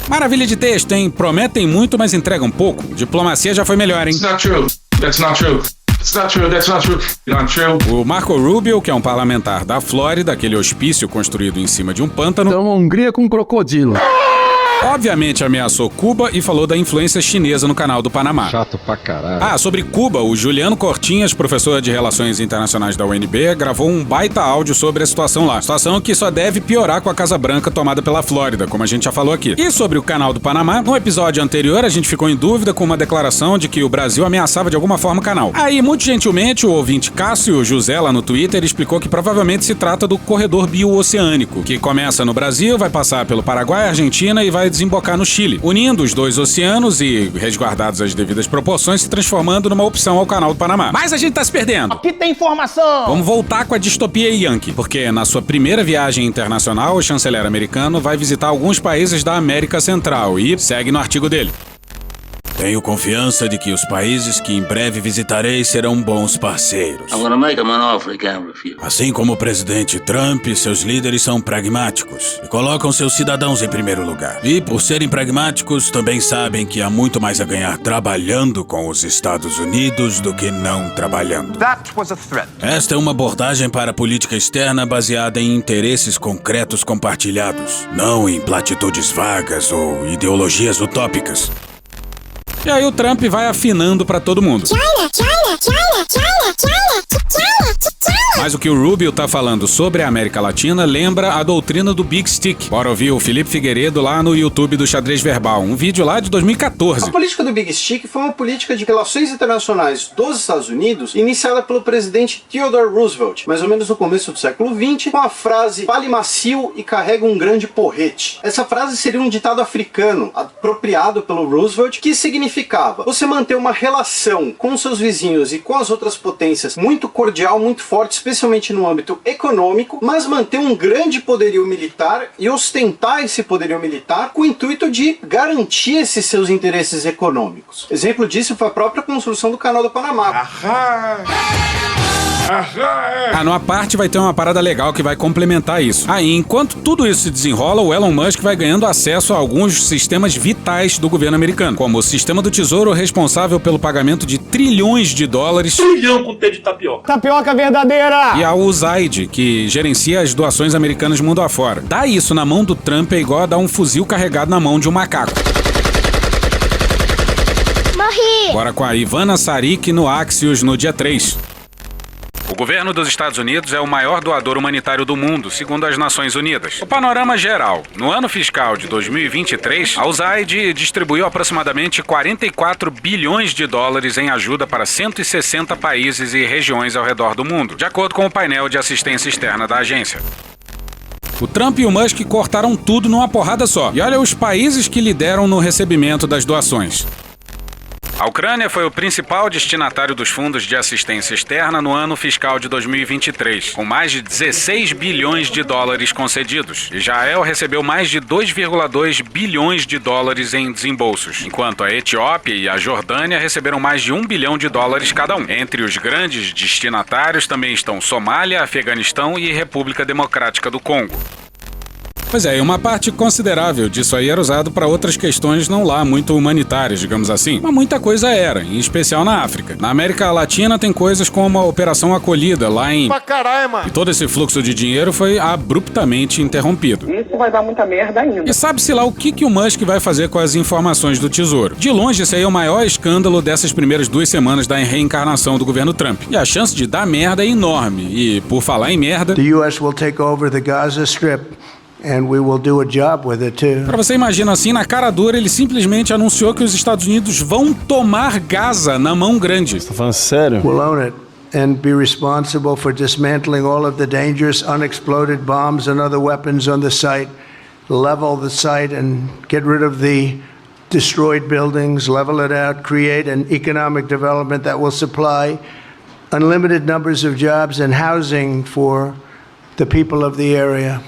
Maravilha de texto, hein? Prometem muito, mas entregam pouco. Diplomacia já foi melhor, hein? It's not true. That's not true. It's not true, that's not true. Not true. O Marco Rubio, que é um parlamentar da Flórida, aquele hospício construído em cima de um pântano... É uma Hungria com crocodilo. Obviamente ameaçou Cuba e falou da influência chinesa no canal do Panamá. Chato pra caralho. Ah, sobre Cuba, o Juliano Cortinhas, professor de Relações Internacionais da UNB, gravou um baita áudio sobre a situação lá. Situação que só deve piorar com a Casa Branca tomada pela Flórida, como a gente já falou aqui. E sobre o canal do Panamá, no episódio anterior a gente ficou em dúvida com uma declaração de que o Brasil ameaçava de alguma forma o canal. Aí, muito gentilmente, o ouvinte Cássio José lá no Twitter explicou que provavelmente se trata do corredor bioceânico, que começa no Brasil, vai passar pelo Paraguai, Argentina e vai desembocar no Chile, unindo os dois oceanos e, resguardados as devidas proporções, se transformando numa opção ao canal do Panamá. Mas a gente tá se perdendo. Aqui tem informação. Vamos voltar com a distopia Yankee, porque na sua primeira viagem internacional, o chanceler americano vai visitar alguns países da América Central e segue no artigo dele. Tenho confiança de que os países que em breve visitarei serão bons parceiros. Assim como o presidente Trump, seus líderes são pragmáticos e colocam seus cidadãos em primeiro lugar. E, por serem pragmáticos, também sabem que há muito mais a ganhar trabalhando com os Estados Unidos do que não trabalhando. Esta é uma abordagem para a política externa baseada em interesses concretos compartilhados, não em platitudes vagas ou ideologias utópicas. E aí o Trump vai afinando pra todo mundo. Mas o que o Rubio tá falando sobre a América Latina lembra a doutrina do Big Stick. Bora ouvir o Felipe Figueiredo lá no YouTube do Xadrez Verbal, um vídeo lá de 2014. A política do Big Stick foi uma política de relações internacionais dos Estados Unidos iniciada pelo presidente Theodore Roosevelt, mais ou menos no começo do século XX, com a frase "fale macio e carrega um grande porrete". Essa frase seria um ditado africano apropriado pelo Roosevelt que significava você manter uma relação com seus vizinhos e com as outras potências muito cordial, muito forte, especialmente no âmbito econômico, mas manter um grande poderio militar e ostentar esse poderio militar com o intuito de garantir esses seus interesses econômicos. Exemplo disso foi a própria construção do Canal do Panamá. Numa parte vai ter uma parada legal que vai complementar isso. Aí, enquanto tudo isso se desenrola, o Elon Musk vai ganhando acesso a alguns sistemas vitais do governo americano, como o sistema do Tesouro responsável pelo pagamento de trilhões de dólares. Trilhão com T de tapioca. Tapioca verdadeira! E a USAID, que gerencia as doações americanas mundo afora. Dar isso na mão do Trump é igual a dar um fuzil carregado na mão de um macaco. Morri! Bora com a Ivana Sarik no Axios no dia 3. O governo dos Estados Unidos é o maior doador humanitário do mundo, segundo as Nações Unidas. O panorama geral. No ano fiscal de 2023, a USAID distribuiu aproximadamente 44 bilhões de dólares em ajuda para 160 países e regiões ao redor do mundo, de acordo com o painel de assistência externa da agência. O Trump e o Musk cortaram tudo numa porrada só. E olha os países que lideram no recebimento das doações. A Ucrânia foi o principal destinatário dos fundos de assistência externa no ano fiscal de 2023, com mais de 16 bilhões de dólares concedidos. Israel recebeu mais de 2,2 bilhões de dólares em desembolsos, enquanto a Etiópia e a Jordânia receberam mais de 1 bilhão de dólares cada um. Entre os grandes destinatários também estão Somália, Afeganistão e República Democrática do Congo. Pois é, e uma parte considerável disso aí era usado para outras questões não lá muito humanitárias, digamos assim. Mas muita coisa era, em especial na África. Na América Latina tem coisas como a Operação Acolhida, lá em... Pra caralho, mano! E todo esse fluxo de dinheiro foi abruptamente interrompido. Isso vai dar muita merda ainda. E sabe-se lá o que o Musk vai fazer com as informações do Tesouro. De longe, esse aí é o maior escândalo dessas primeiras 2 semanas da reencarnação do governo Trump. E a chance de dar merda é enorme. E, por falar em merda... The U.S. will take over the Gaza Strip. And we will do a job with it too. Pra você imaginar assim, na cara dura, ele simplesmente anunciou que os Estados Unidos vão tomar Gaza na mão grande. Você tá falando sério? We'll own it and be responsible for dismantling all of the dangerous unexploded bombs and other weapons on the site, level the site and get rid of the destroyed buildings, level it out, create an economic development that will supply unlimited numbers of jobs and housing for the people of the area.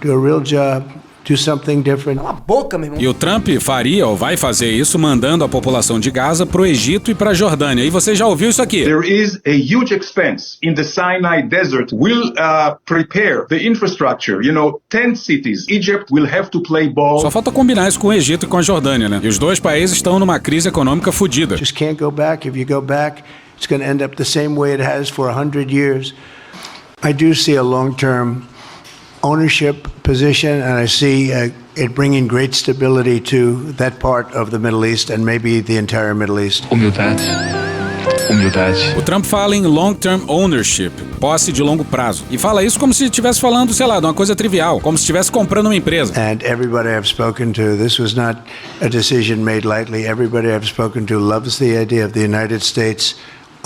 Do a real job, do something different. Cala a boca, meu irmão. E o Trump faria ou vai fazer isso mandando a população de Gaza pro Egito e pra Jordânia. E você já ouviu isso aqui? There is a huge expense in the Sinai Desert. We'll prepare the infrastructure. You know, 10 cities. Egypt will have to play ball. Só falta combinar isso com o Egito e com a Jordânia, né? E os dois países estão numa crise econômica fodida. Just can't go back. If you go back, it's going to end up the same way it has for 100 years. I do see a long-term ownership position, and I see it bringing great stability to that part of the Middle East and maybe the entire Middle East. Humildade. O Trump fala em long-term ownership, posse de longo prazo. E fala isso como se estivesse falando, sei lá, de uma coisa trivial, como se estivesse comprando uma empresa. And everybody I've spoken to, this was not a decision made lightly. Everybody I've spoken to loves the idea of the United States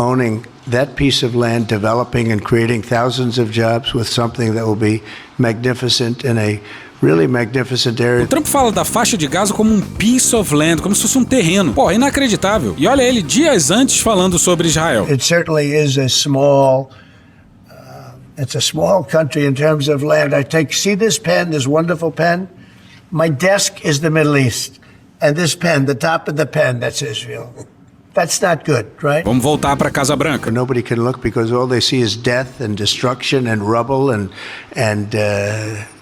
owning that piece of land, developing and creating thousands of jobs with something that will be magnificent in a really magnificent area. O Trump fala da faixa de Gaza como um piece of land, como se fosse um terreno. Pô, inacreditável. E olha ele dias antes falando sobre Israel. It certainly is a small it's a small country in terms of land. See this pen, this wonderful pen? My desk is the Middle East. And this pen, the top of the pen, that's Israel. That's not good, right? Vamos voltar para Casa Branca. Nobody can look because all they see is death and destruction and rubble and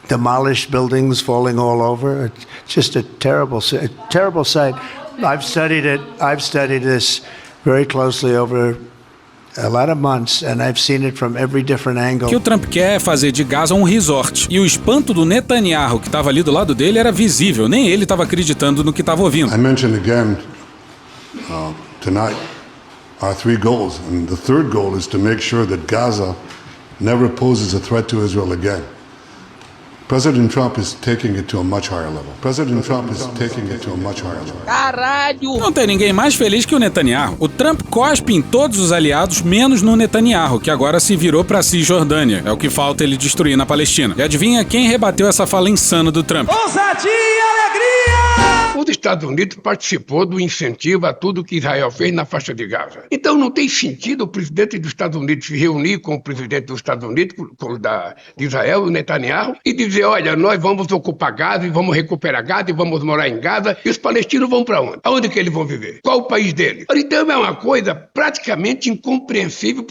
demolished buildings falling all over. It's just a terrible sight. I've studied it. I've studied this very closely over a lot of months, and I've seen it from every different angle. O que o Trump quer é fazer de Gaza um resort. E o espanto do Netanyahu, que estava ali do lado dele, era visível. Nem ele estava acreditando no que estava ouvindo. I mentioned again tonight are 3 goals. And the third goal is to make sure that Gaza never poses a threat to Israel again. President Trump is taking it to a much higher level. President Trump is taking it to a much higher level. Caralho! Não tem ninguém mais feliz que o Netanyahu. O Trump cospe em todos os aliados, menos no Netanyahu, que agora se virou pra Cisjordânia. É o que falta ele destruir na Palestina. E adivinha quem rebateu essa fala insana do Trump? Ousadia e alegria! Os Estados Unidos participou do incentivo a tudo que Israel fez na faixa de Gaza. Então não tem sentido o presidente dos Estados Unidos se reunir com o presidente dos Estados Unidos, de Israel, o Netanyahu, e dizer, olha, nós vamos ocupar Gaza e vamos recuperar Gaza e vamos morar em Gaza, e os palestinos vão para onde? Aonde que eles vão viver? Qual o país deles? Então é uma coisa praticamente incompreensível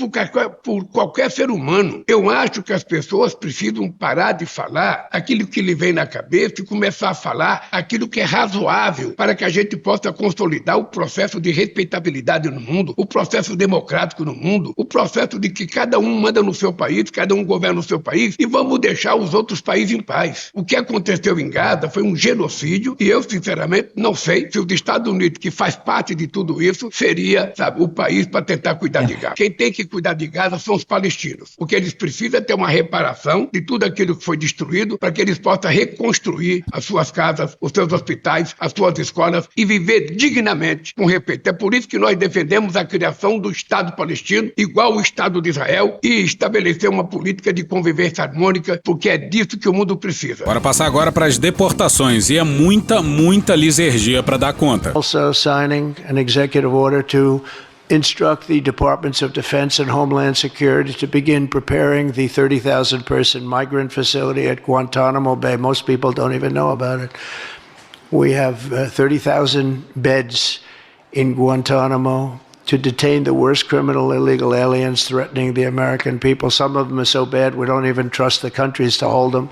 por qualquer ser humano. Eu acho que as pessoas precisam parar de falar aquilo que lhe vem na cabeça e começar a falar aquilo que é razoável para que a gente possa consolidar o processo de respeitabilidade no mundo, o processo democrático no mundo, o processo de que cada um manda no seu país, cada um governa no seu país e vamos deixar os outros países em paz. O que aconteceu em Gaza foi um genocídio e eu, sinceramente, não sei se os Estados Unidos, que faz parte de tudo isso, seria, o país para tentar cuidar de Gaza. Quem tem que cuidar de Gaza são os palestinos. O que eles precisam é ter uma reparação de tudo aquilo que foi destruído para que eles possam reconstruir as suas casas, os seus hospitais, as suas escolas e viver dignamente, com respeito. É por isso que nós defendemos a criação do Estado palestino, igual o Estado de Israel, e estabelecer uma política de convivência harmônica, porque é disso que o mundo precisa. Bora passar agora para as deportações, e é muita lisergia para dar conta. Also signing an executive order to instruct the Departments of Defense and Homeland Security to begin preparing the 30,000-person migrant facility at Guantanamo Bay. Most people don't even know about it. We have 30,000 beds in Guantanamo to detain the worst criminal illegal aliens threatening the American people. Some of them are so bad we don't even trust the countries to hold them,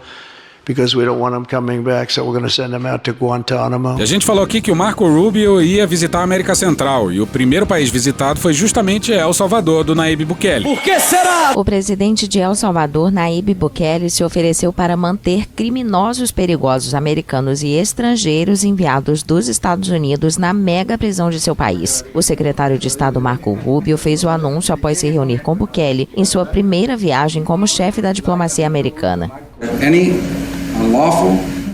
because we don't want them coming back, so we're going to send them out to Guantanamo. E a gente falou aqui que o Marco Rubio ia visitar a América Central, e o primeiro país visitado foi justamente El Salvador, do Nayib Bukele. Por que será? O presidente de El Salvador, Nayib Bukele, se ofereceu para manter criminosos perigosos americanos e estrangeiros enviados dos Estados Unidos na mega prisão de seu país. O secretário de Estado Marco Rubio fez o anúncio após se reunir com Bukele em sua primeira viagem como chefe da diplomacia americana.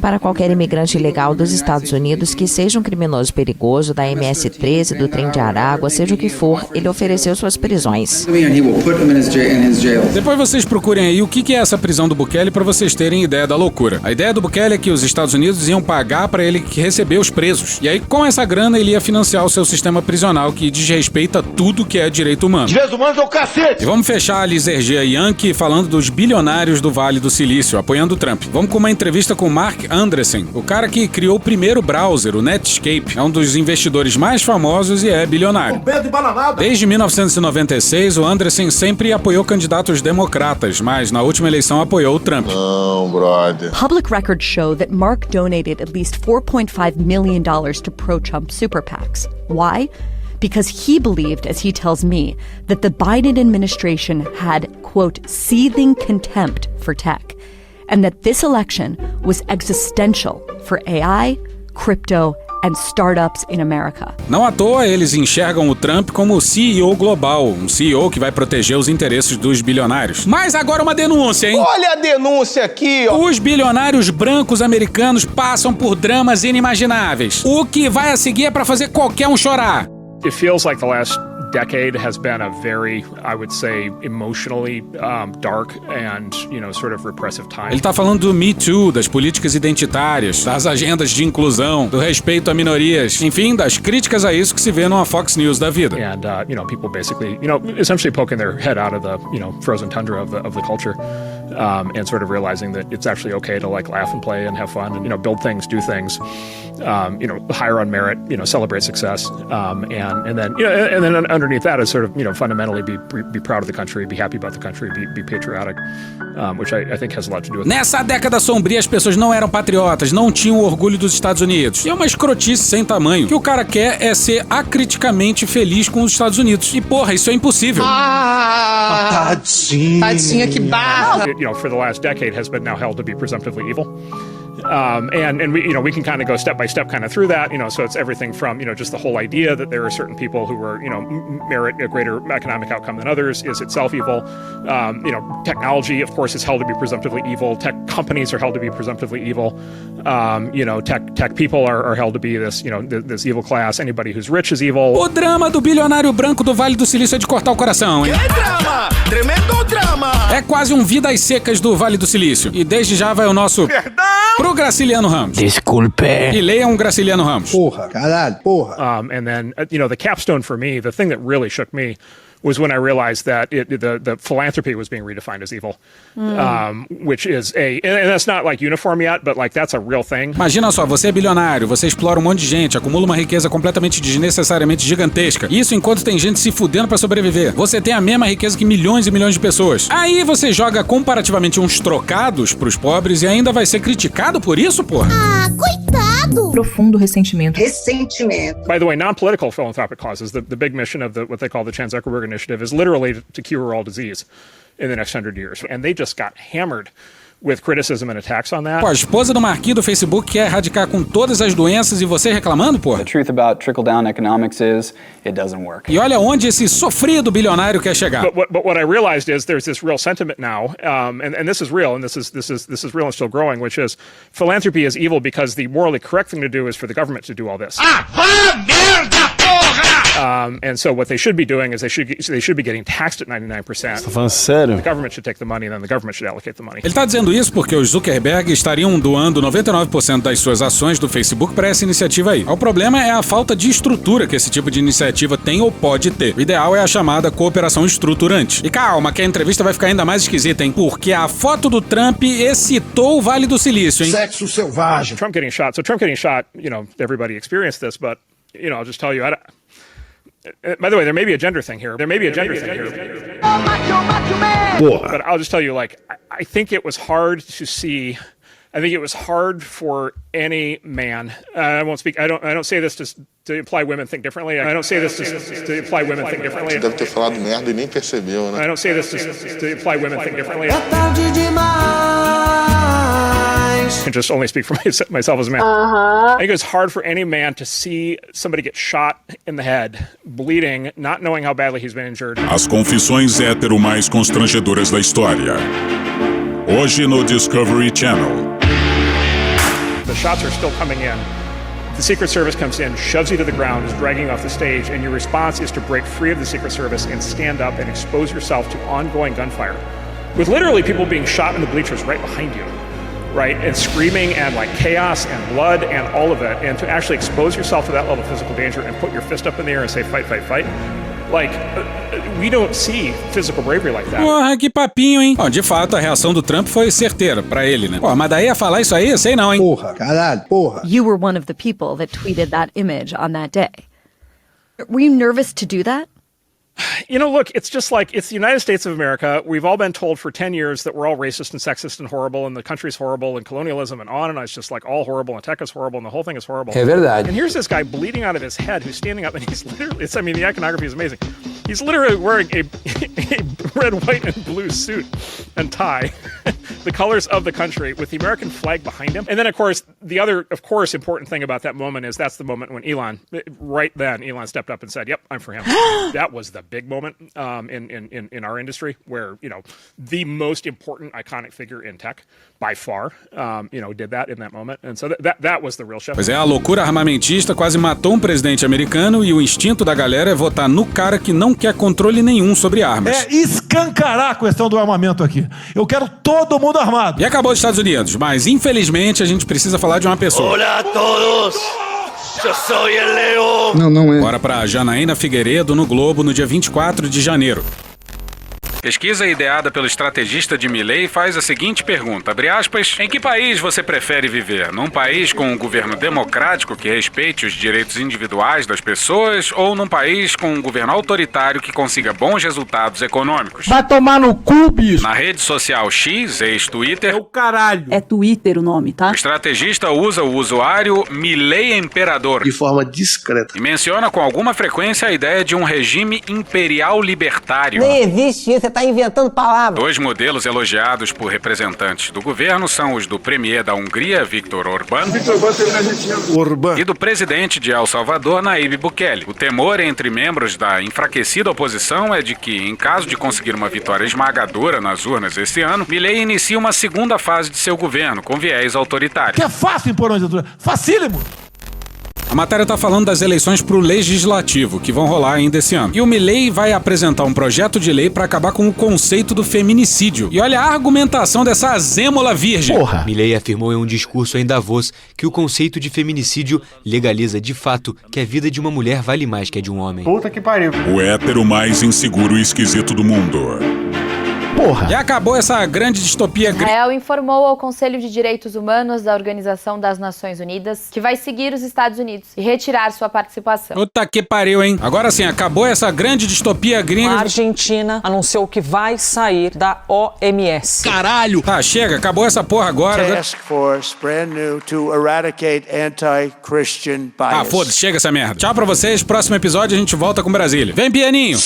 Para qualquer imigrante ilegal dos Estados Unidos que seja um criminoso perigoso da MS-13, do Trem de Aragua, seja o que for, ele ofereceu suas prisões. Depois vocês procurem aí o que é essa prisão do Bukele para vocês terem ideia da loucura. A ideia do Bukele é que os Estados Unidos iam pagar para ele receber os presos. E aí, com essa grana, ele ia financiar o seu sistema prisional, que desrespeita tudo que é direito humano. Direitos humanos é o cacete! E vamos fechar a lisergia Yankee falando dos bilionários do Vale do Silício, apoiando o Trump. Vamos com uma entrevista com Mark Andreessen, o cara que criou o primeiro browser, o Netscape. É um dos investidores mais famosos e é bilionário. Desde 1996, o Andreessen sempre apoiou candidatos democratas, mas na última eleição apoiou o Trump. Não, brother. Public records show that Mark donated at least $4.5 million to pro-Trump super PACs. Why? Because he believed, as he tells me, that the Biden administration had, quote, seething contempt for tech, and that this election was existential for AI, crypto, and startups in America. Não à toa eles enxergam o Trump como o CEO global, um CEO que vai proteger os interesses dos bilionários. Mas agora uma denúncia, hein? Olha a denúncia aqui, ó. Os bilionários brancos americanos passam por dramas inimagináveis. O que vai a seguir é pra fazer qualquer um chorar. It feels like the last decade has been a very, I would say, emotionally dark and, sort of repressive time. Ele tá falando do Me Too, das políticas identitárias, das agendas de inclusão, do respeito a minorias, enfim, das críticas a isso que se vê numa Fox News da vida. And, people basically, essentially poking their head out of the, frozen tundra of the culture, and sort of realizing that it's actually okay to laugh and play and have fun and, build things, do things, hire on merit, celebrate success, and then underneath that is sort of, fundamentally be proud of the country, be happy about the country, be patriotic, which I think has a lot to do with it. Nessa década sombria, as pessoas não eram patriotas, não tinham orgulho dos Estados Unidos. E é uma escrotice sem tamanho. O que o cara quer é ser acriticamente feliz com os Estados Unidos. E porra, isso é impossível. Tadinha que barra! For the last decade has been now held to be presumptively evil. And we can kind of go step by step kind of through that, so it's everything from, just the whole idea that there are certain people who are, merit a greater economic outcome than others is itself evil. Technology, of course, is held to be presumptively evil. Tech companies are held to be presumptively evil. Tech people are held to be this, this evil class. Anybody who's rich is evil. O drama do bilionário branco do Vale do Silício é de cortar o coração, hein? Que drama! Tremendo drama! É quase um Vidas Secas do Vale do Silício. E desde já vai o nosso... Perdão! Pro Graciliano Ramos. Desculpe. E leiam Graciliano Ramos. Porra, caralho, porra. And then, the capstone for me, the thing that really shook me was when I realized that the philanthropy was being redefined as evil, which is and that's not like uniform yet, but like that's a real thing. Imagina só, você é bilionário, você explora um monte de gente, acumula uma riqueza completamente desnecessariamente gigantesca. Isso enquanto tem gente se fudendo pra sobreviver. Você tem a mesma riqueza que milhões e milhões de pessoas. Aí você joga comparativamente uns trocados pros pobres e ainda vai ser criticado por isso, porra? Ah, coitado! Profundo ressentimento. By the way, non-political philanthropic causes, the big mission of what they call the Chan Zuckerberg Initiative is literally to cure all disease in the next 100 years. And they just got hammered with criticism and attacks on that. Pô, a esposa do Marquinhos do Facebook quer erradicar com todas as doenças e você reclamando, porra? The truth about trickle-down economics is it doesn't work. E olha onde esse sofrido bilionário quer chegar. But what I realized is there's this real sentiment now, and this is real, and this is real and still growing, which is philanthropy is evil because the morally correct thing to do is for the government to do all this. And so what they should be doing is they should be getting taxed at 99%. Você tá falando sério? The government should take the money, and then the government should allocate the money. Ele tá dizendo isso porque os Zuckerberg estariam doando 99% das suas ações do Facebook para essa iniciativa aí. O problema é a falta de estrutura que esse tipo de iniciativa tem ou pode ter. O ideal é a chamada cooperação estruturante. E calma, que a entrevista vai ficar ainda mais esquisita, hein? Porque a foto do Trump excitou o Vale do Silício, hein? Sexo selvagem. Trump getting shot. So Trump getting shot, everybody experienced this, but, I'll just tell you, by the way, there may be a gender thing here. But I'll just tell you, I think it was hard to see. I think it was hard for any man. I won't speak. I don't say this to imply women think differently. I don't say this to imply women think differently. Deve ter falado merda e nem percebeu, né? I don't say this to imply women think differently. I can just only speak for myself as a man. I think it was hard for any man to see somebody get shot in the head, bleeding, not knowing how badly he's been injured. As confissões hétero mais constrangedoras da história. Hoje no Discovery Channel. The shots are still coming in. The Secret Service comes in, shoves you to the ground, is dragging you off the stage, and your response is to break free of the Secret Service and stand up and expose yourself to ongoing gunfire. With literally people being shot in the bleachers right behind you. Right, and screaming and chaos and blood and all of it, and to actually expose yourself to that level of physical danger and put your fist up in the air and say fight, fight, fight. We don't see physical bravery like that. Porra, que papinho, hein? Bom, de fato, a reação do Trump foi certeira pra ele, né? Pô, mas daí a falar isso aí, sei não, hein? Porra, caralho, porra. You were one of the people that tweeted that image on that day. Were you nervous to do that? Look, it's just it's the United States of America. We've all been told for 10 years that we're all racist and sexist and horrible, and the country's horrible, and colonialism and on, and it's just all horrible, and tech is horrible, and the whole thing is horrible. É verdade. And here's this guy bleeding out of his head who's standing up, and he's literally, the iconography is amazing. He's literally wearing a red, white, and blue suit and tie, the colors of the country, with the American flag behind him. And then, of course, the other, important thing about that moment is that's the moment when Elon stepped up and said, yep, I'm for him. That was the big moment in our industry where, the most important iconic figure in tech by far, did that in that moment. And so that was the real shift. Pois é, a loucura armamentista quase matou um presidente americano e o instinto da galera é votar no cara que não quer controle nenhum sobre armas. É escancarar a questão do armamento aqui. Eu quero todo mundo armado. E acabou os Estados Unidos, mas infelizmente a gente precisa falar de uma pessoa. Olá a todos! Eu sou o Leão! Não é. Bora pra Janaína Figueiredo no Globo no dia 24 de janeiro. Pesquisa ideada pelo estrategista de Milei faz a seguinte pergunta, abre aspas, em que país você prefere viver? Num país com um governo democrático que respeite os direitos individuais das pessoas ou num país com um governo autoritário que consiga bons resultados econômicos? Vai tomar no cu, bicho! Na rede social X, ex-Twitter... É o caralho! É Twitter o nome, tá? O estrategista usa o usuário Milei Imperador. De forma discreta. E menciona com alguma frequência a ideia de um regime imperial libertário. Nem existe isso. você tá inventando palavras. Dois modelos elogiados por representantes do governo são os do premier da Hungria, Viktor Orbán, e do presidente de El Salvador, Nayib Bukele. O temor entre membros da enfraquecida oposição é de que, em caso de conseguir uma vitória esmagadora nas urnas esse ano, Milei inicia uma segunda fase de seu governo, com viés autoritário. Que é fácil impor uma ditadura. Facílimo. A matéria está falando das eleições para o Legislativo, que vão rolar ainda esse ano. E o Milei vai apresentar um projeto de lei para acabar com o conceito do feminicídio. E olha a argumentação dessa azêmola virgem. Porra! Milei afirmou em um discurso em Davos que o conceito de feminicídio legaliza de fato que a vida de uma mulher vale mais que a de um homem. Puta que pariu. O hétero mais inseguro e esquisito do mundo. Porra. E acabou essa grande distopia. Israel informou ao Conselho de Direitos Humanos da Organização das Nações Unidas que vai seguir os Estados Unidos e retirar sua participação. Puta que pariu, hein? Agora sim, acabou essa grande distopia gringa. A Argentina anunciou que vai sair da OMS. Caralho! Tá, chega, acabou essa porra agora. Task Force, brand new, to eradicate anti-Christian bias. Ah, foda-se, chega essa merda. Tchau pra vocês, próximo episódio a gente volta com Brasília. Vem, pianinho!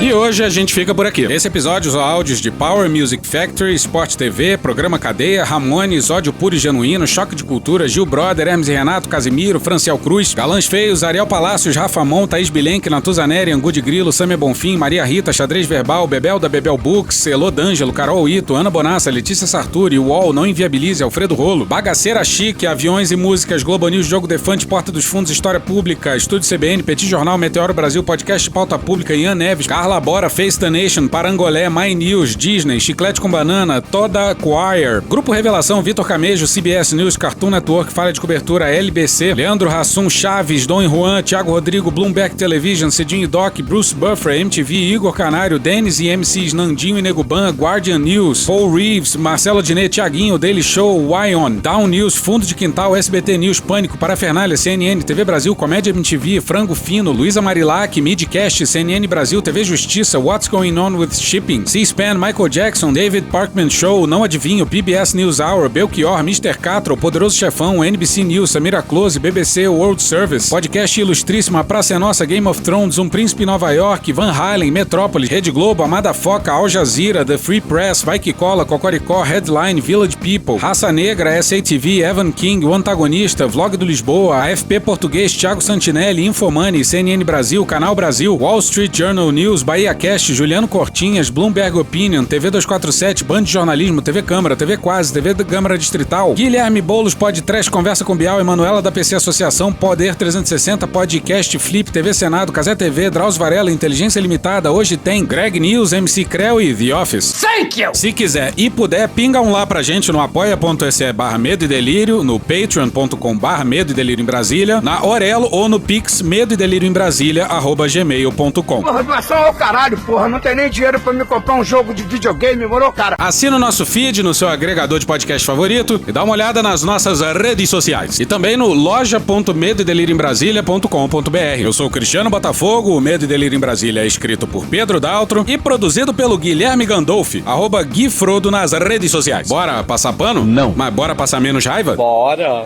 E hoje a gente fica por aqui. Esse episódio usou áudios de Power Music Factory, Sport TV, Programa Cadeia, Ramones, Ódio Puro e Genuíno, Choque de Cultura, Gil Brother, Hermes e Renato, Casimiro, Franciel Cruz, Galãs Feios, Ariel Palácios, Rafa Mon, Thaís Bilenque, Natuzaneri, Angu de Grilo, Samia Bonfim, Maria Rita, Xadrez Verbal, Bebel da Bebel Books, Elô D'Angelo, Carol Ito, Ana Bonassa, Letícia Sarturi, UOL, Não Inviabilize, Alfredo Rolo, Bagaceira Chique, Aviões e Músicas, Globo News, Jogo Defante, Porta dos Fundos, História Pública, Estúdio CBN, Petit Jornal, Meteoro Brasil, Podcast Pauta Pública, Ian Neves, Carla Bora, Face the Nation, Parangolé, My News, Disney, Chiclete com Banana, Toda Choir, Grupo Revelação, Vitor Camejo, CBS News, Cartoon Network, Falha de Cobertura, LBC, Leandro Hassum, Chaves, Dom e Juan, Thiago Rodrigo, Bloomberg Television, Cidinho e Doc, Bruce Buffer, MTV, Igor Canário, Dennis e MCs, Nandinho e Neguban, Guardian News, Paul Reeves, Marcelo Diné, Thiaguinho, Daily Show, Wyon, Down News, Fundo de Quintal, SBT News, Pânico, Parafernália, CNN, TV Brasil, Comédia MTV, Frango Fino, Luísa Marilac, Midcast, CNN Brasil, TV Justiça, What's Going On with Shipping, C-SPAN, Michael Jackson, David Parkman Show, Não Adivinho, PBS News Hour, Belchior, Mr. Catra, O Poderoso Chefão, NBC News, Samira Close, BBC, World Service, Podcast Ilustríssima, Praça é Nossa, Game of Thrones, Um Príncipe em Nova York, Van Halen, Metrópolis, Rede Globo, Amada Foca, Al Jazeera, The Free Press, Vai Que Cola, Cocoricó, Headline, Village People, Raça Negra, SATV, Evan King, O Antagonista, Vlog do Lisboa, AFP Português, Thiago Santinelli, Infomoney, CNN Brasil, Canal Brasil, Wall Street Journal News, Bahia Cast, Juliano Cortinhas, Bloomberg Opinion, TV 247, Band de Jornalismo, TV Câmara, TV Quase, TV Câmara Distrital, Guilherme Boulos, Podcast, Conversa com Bial, Emanuela da PC Associação, Poder 360, Podcast, Flip, TV Senado, Casé TV, Drauzio Varela, Inteligência Limitada, Hoje Tem, Greg News, MC Creu e The Office. Thank you! Se quiser e puder, pinga um lá pra gente no apoia.se/Medo e Delírio, no patreon.com/Medo e Delírio em Brasília, na Orelo ou no Pix Medo e Delírio em Brasília@gmail.com. Porra, doação ao caralho, porra. Não tem nem dinheiro pra me comprar um jogo de videogame, moro, cara? Assina o nosso feed no seu agregador de podcast favorito e dá uma olhada nas nossas redes sociais. E também no loja.medoedelirioembrasilha.com.br. Eu sou o Cristiano Botafogo, o Medo e Delírio em Brasília é escrito por Pedro Daltro e produzido pelo Guilherme Gandolfi, @Gui Frodo nas redes sociais. Bora passar pano? Não. Mas bora passar menos raiva? Bora!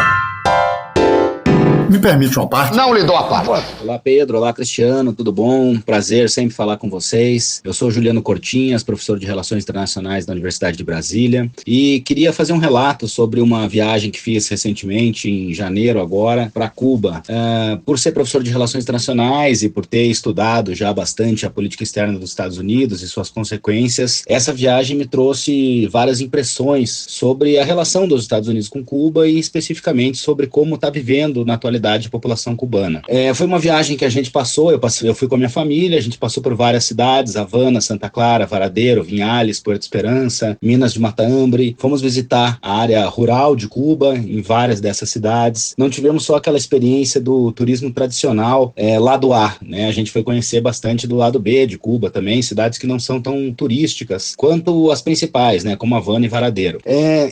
Me permite uma parte? Não lhe dou a parte. Olá, Pedro. Olá, Cristiano. Tudo bom? Prazer sempre falar com vocês. Eu sou Juliano Cortinhas, professor de Relações Internacionais da Universidade de Brasília, e queria fazer um relato sobre uma viagem que fiz recentemente, em janeiro agora, para Cuba. Por ser professor de Relações Internacionais e por ter estudado já bastante a política externa dos Estados Unidos e suas consequências, essa viagem me trouxe várias impressões sobre a relação dos Estados Unidos com Cuba e especificamente sobre como está vivendo na atualidade a população cubana. Foi uma viagem que a gente passou, eu fui com a minha família, a gente passou por várias cidades, Havana, Santa Clara, Varadeiro, Vinhales, Puerto Esperança, Minas de Matahambre. Fomos visitar a área rural de Cuba, em várias dessas cidades. Não tivemos só aquela experiência do turismo tradicional lado A, né? A gente foi conhecer bastante do lado B de Cuba também, cidades que não são tão turísticas quanto as principais, né? Como Havana e Varadeiro.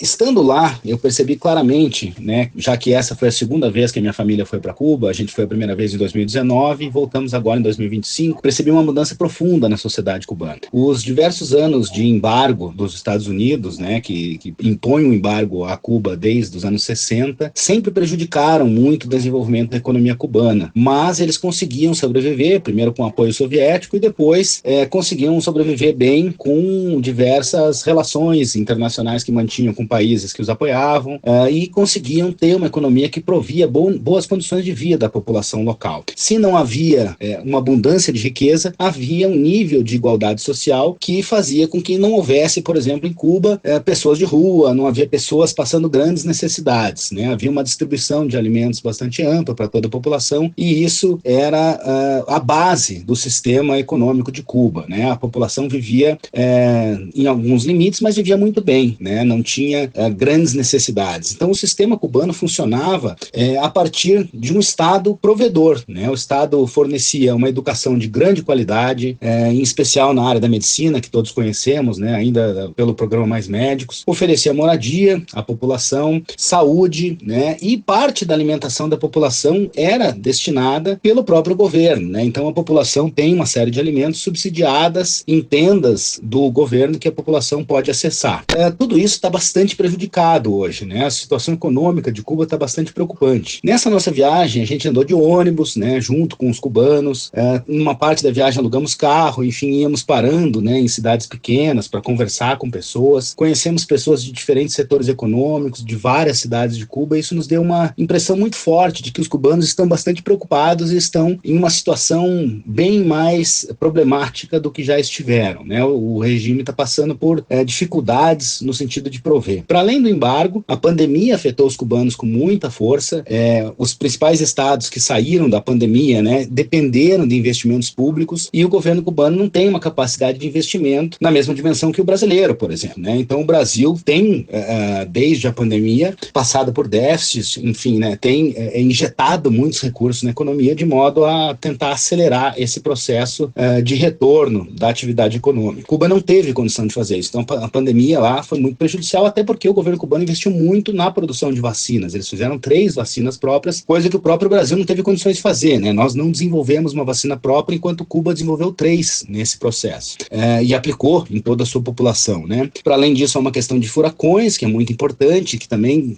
Estando lá, eu percebi claramente, né? Já que essa foi a segunda vez que a minha família família foi para Cuba, a gente foi a primeira vez em 2019 e voltamos agora em 2025. Percebi uma mudança profunda na sociedade cubana. Os diversos anos de embargo dos Estados Unidos, né, que impõem um embargo a Cuba desde os anos 60, sempre prejudicaram muito o desenvolvimento da economia cubana, mas eles conseguiam sobreviver, primeiro com apoio soviético e depois conseguiam sobreviver bem com diversas relações internacionais que mantinham com países que os apoiavam e conseguiam ter uma economia que provia boas condições de vida da população local. Se não havia uma abundância de riqueza, havia um nível de igualdade social que fazia com que não houvesse, por exemplo, em Cuba, pessoas de rua, não havia pessoas passando grandes necessidades, né? Havia uma distribuição de alimentos bastante ampla para toda a população e isso era a base do sistema econômico de Cuba, né? A população vivia em alguns limites, mas vivia muito bem, né? Não tinha grandes necessidades. Então o sistema cubano funcionava a partir de um Estado provedor, né? O Estado fornecia uma educação de grande qualidade, em especial na área da medicina, que todos conhecemos, né? Ainda pelo programa Mais Médicos, oferecia moradia à população, saúde, né? E parte da alimentação da população era destinada pelo próprio governo, né? Então a população tem uma série de alimentos subsidiadas em tendas do governo que a população pode acessar. Tudo isso está bastante prejudicado hoje, né? A situação econômica de Cuba está bastante preocupante. Nessa nossa viagem, a gente andou de ônibus, né? Junto com os cubanos. Numa parte da viagem alugamos carro, enfim, íamos parando, né? Em cidades pequenas para conversar com pessoas. Conhecemos pessoas de diferentes setores econômicos, de várias cidades de Cuba, e isso nos deu uma impressão muito forte de que os cubanos estão bastante preocupados e estão em uma situação bem mais problemática do que já estiveram, né? O regime está passando por dificuldades no sentido de prover. Para além do embargo, a pandemia afetou os cubanos com muita força. Os principais estados que saíram da pandemia, né, dependeram de investimentos públicos e o governo cubano não tem uma capacidade de investimento na mesma dimensão que o brasileiro, por exemplo, né? Então o Brasil tem, desde a pandemia, passado por déficits, enfim, né, tem injetado muitos recursos na economia de modo a tentar acelerar esse processo de retorno da atividade econômica. Cuba não teve condição de fazer isso, então a pandemia lá foi muito prejudicial, até porque o governo cubano investiu muito na produção de vacinas. Eles fizeram 3 vacinas próprias, coisa que o próprio Brasil não teve condições de fazer, né? Nós não desenvolvemos uma vacina própria, enquanto Cuba desenvolveu 3 nesse processo e aplicou em toda a sua população, né? Para além disso, há uma questão de furacões, que é muito importante, que também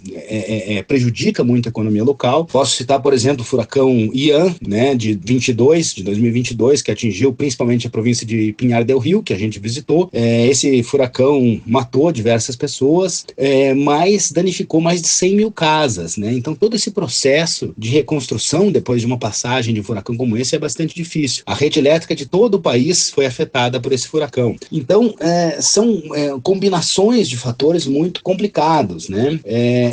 prejudica muito a economia local. Posso citar, por exemplo, o furacão Ian, né, de 2022, que atingiu principalmente a província de Pinar del Rio, que a gente visitou. Esse furacão matou diversas pessoas, mas danificou mais de 100 mil casas, né? Então todo esse processo de reconstrução depois de uma passagem de um furacão como esse é bastante difícil. A rede elétrica de todo o país foi afetada por esse furacão. Então são combinações de fatores muito complicados, né?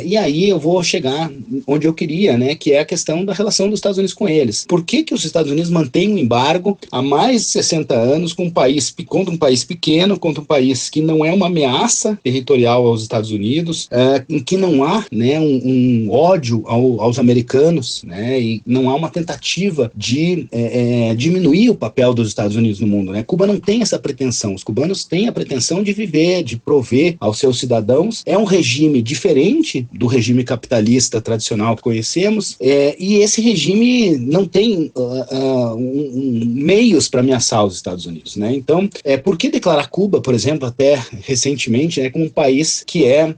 E aí eu vou chegar onde eu queria, né? Que é a questão da relação dos Estados Unidos com eles. Por que os Estados Unidos mantêm um embargo há mais de 60 anos contra um país pequeno, contra um país que não é uma ameaça territorial aos Estados Unidos, em que não há, né, um ódio aos americanos, né? E não há uma tentativa de diminuir o papel dos Estados Unidos no mundo, né? Cuba não tem essa pretensão. Os cubanos têm a pretensão de viver, de prover aos seus cidadãos. É um regime diferente do regime capitalista tradicional que conhecemos, e esse regime não tem meios para ameaçar os Estados Unidos, né? Então, por que declarar Cuba, por exemplo, até recentemente, né, como um país que é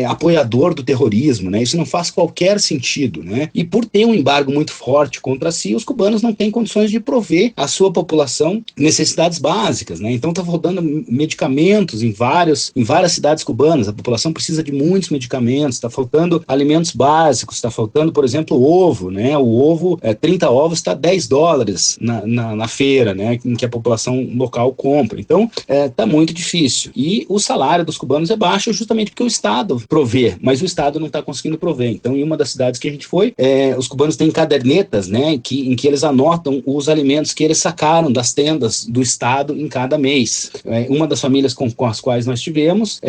apoiador do terrorismo, né? Isso não faz qualquer sentido, né? E por ter um embargo muito forte contra si, os cubanos não têm condições de prover à sua população necessidades básicas, né? Então está faltando medicamentos em várias cidades cubanas. A população precisa de muitos medicamentos, está faltando alimentos básicos, está faltando, por exemplo, ovo, né? O ovo, 30 ovos está $10 na feira, né? Em que a população local compra. Então, está muito difícil. E o salário dos cubanos é baixo justamente porque o Estado provê, mas o Estado não está conseguindo prover. Então, em uma das cidades que a gente foi, os cubanos têm cadernetas, né? Em que eles anotam os alimentos que eles sacaram das tendas do Estado em cada mês. Uma das famílias com as quais nós tivemos,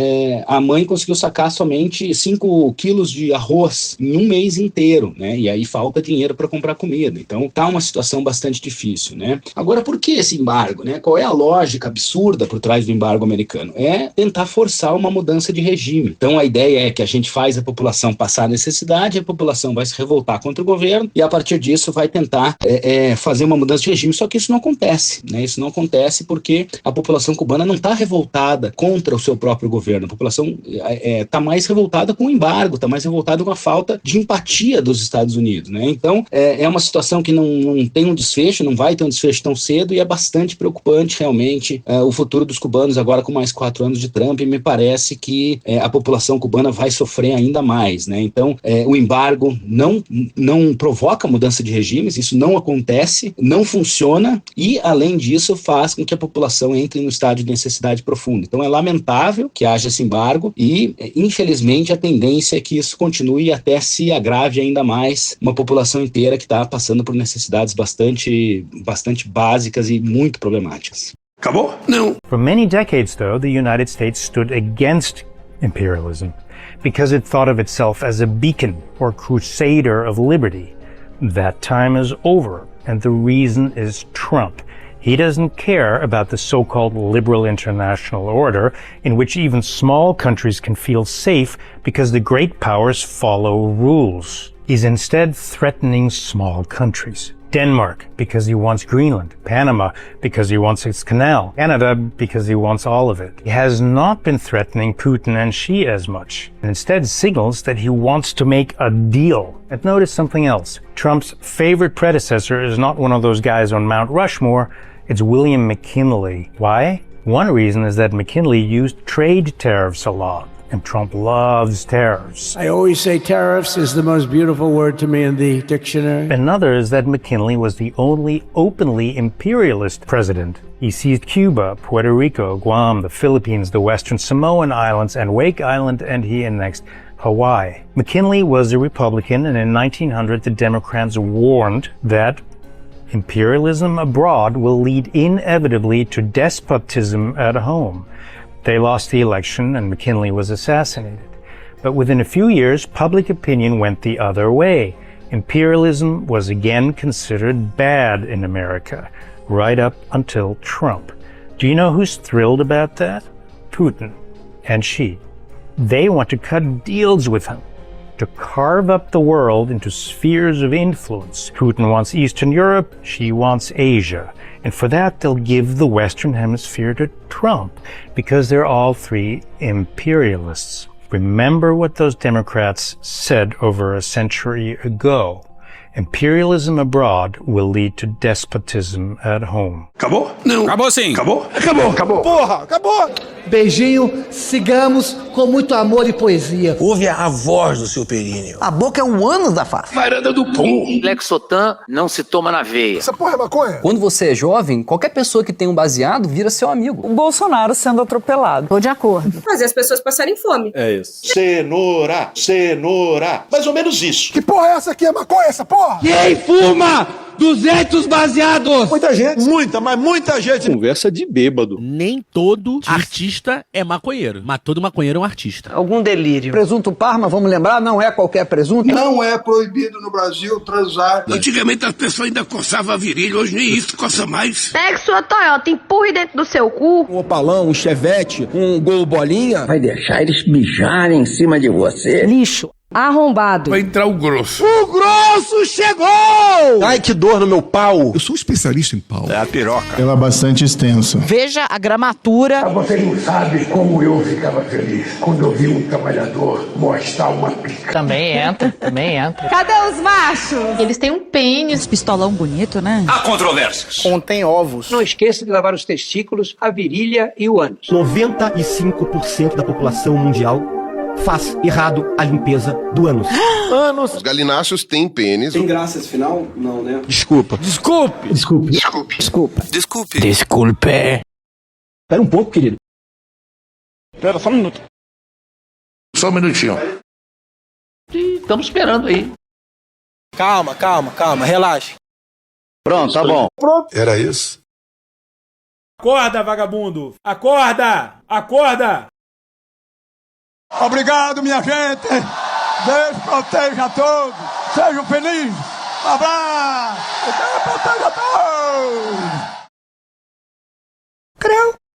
a mãe conseguiu sacar somente 5 quilos de arroz em um mês inteiro, né? E aí falta dinheiro para comprar comida. Então, tá uma situação bastante difícil, né? Agora, por que esse embargo, né? Qual é a lógica absurda por trás do embargo americano? É tentar forçar uma mudança de regime. Então, a ideia é que a gente faz a população passar necessidade, a população vai se revoltar lutar contra o governo e a partir disso vai tentar fazer uma mudança de regime, só que isso não acontece, né? Isso não acontece porque a população cubana não está revoltada contra o seu próprio governo, a população está mais revoltada com o embargo, está mais revoltada com a falta de empatia dos Estados Unidos, né? Então é uma situação que não tem um desfecho, não vai ter um desfecho tão cedo e é bastante preocupante realmente o futuro dos cubanos agora com mais 4 anos de Trump, e me parece que a população cubana vai sofrer ainda mais, né? Então o embargo não provoca mudança de regimes, isso não acontece, não funciona e além disso faz com que a população entre no estado de necessidade profunda. Então é lamentável que haja esse embargo e infelizmente a tendência é que isso continue e até se agrave ainda mais uma população inteira que está passando por necessidades bastante básicas e muito problemáticas. Acabou? Não. For many decades, though, the United States stood against imperialism because it thought of itself as a beacon or crusader of liberty. That time is over, and the reason is Trump. He doesn't care about the so-called liberal international order, in which even small countries can feel safe because the great powers follow rules. He's instead threatening small countries. Denmark, because he wants Greenland. Panama, because he wants its canal. Canada, because he wants all of it. He has not been threatening Putin and Xi as much, and instead signals that he wants to make a deal. And notice something else. Trump's favorite predecessor is not one of those guys on Mount Rushmore. It's William McKinley. Why? One reason is that McKinley used trade tariffs a lot. And Trump loves tariffs. I always say tariffs is the most beautiful word to me in the dictionary. Another is that McKinley was the only openly imperialist president. He seized Cuba, Puerto Rico, Guam, the Philippines, the Western Samoan Islands, and Wake Island, and he annexed Hawaii. McKinley was a Republican, and in 1900 the Democrats warned that imperialism abroad will lead inevitably to despotism at home. They lost the election and McKinley was assassinated. But within a few years, public opinion went the other way. Imperialism was again considered bad in America, right up until Trump. Do you know who's thrilled about that? Putin and Xi. They want to cut deals with him, to carve up the world into spheres of influence. Putin wants Eastern Europe, Xi wants Asia. And for that, they'll give the Western Hemisphere to Trump, because they're all three imperialists. Remember what those Democrats said over a century ago. Imperialism abroad will lead to despotism at home. Acabou? Não. Acabou sim. Acabou? Acabou. Acabou. Porra, acabou. Beijinho, sigamos com muito amor e poesia. Ouve a voz do seu períneo. A boca é um ânus da face. Varanda do pum. Lexotan não se toma na veia. Essa porra é maconha? Quando você é jovem, qualquer pessoa que tem um baseado vira seu amigo. O Bolsonaro sendo atropelado. Tô de acordo. Fazer as pessoas passarem fome. É isso. Cenoura, cenoura. Mais ou menos isso. Que porra é essa aqui? É maconha essa porra? Quem fuma 200 baseados? Muita gente. Mas muita gente. Conversa de bêbado. Nem todo artista é maconheiro, mas todo maconheiro é um artista. Algum delírio. Presunto Parma, vamos lembrar, não é qualquer presunto. Não é proibido no Brasil transar. Antigamente as pessoas ainda coçavam a virilha, hoje nem isso coça mais. Pegue sua Toyota, empurre dentro do seu cu. Um Opalão, um Chevette, um Gol Bolinha. Vai deixar eles mijarem em cima de você? Lixo. Arrombado. Vai entrar o grosso. O grosso chegou! Ai, que dor no meu pau. Eu sou especialista em pau. É a piroca. Ela é bastante extensa. Veja a gramatura. Você não sabe como eu ficava feliz quando eu vi um trabalhador mostrar uma pica. Também entra. Cadê os machos? Eles têm um pênis. Pistolão bonito, né? Há controvérsias. Contém ovos. Não esqueça de lavar os testículos, a virilha e o ânus. 95% da população mundial faz errado a limpeza do ânus. Os galináceos têm pênis. Tem graça esse final? Não, né? Desculpa. Espera um pouco, querido. Espera só um minuto. Só um minutinho. Estamos esperando aí. Calma, relaxa. Pronto, tá bom. Era isso? Acorda, vagabundo! Acorda! Obrigado, minha gente. Deus proteja a todos. Sejam felizes. Um abraço. Deus proteja a todos. Creu.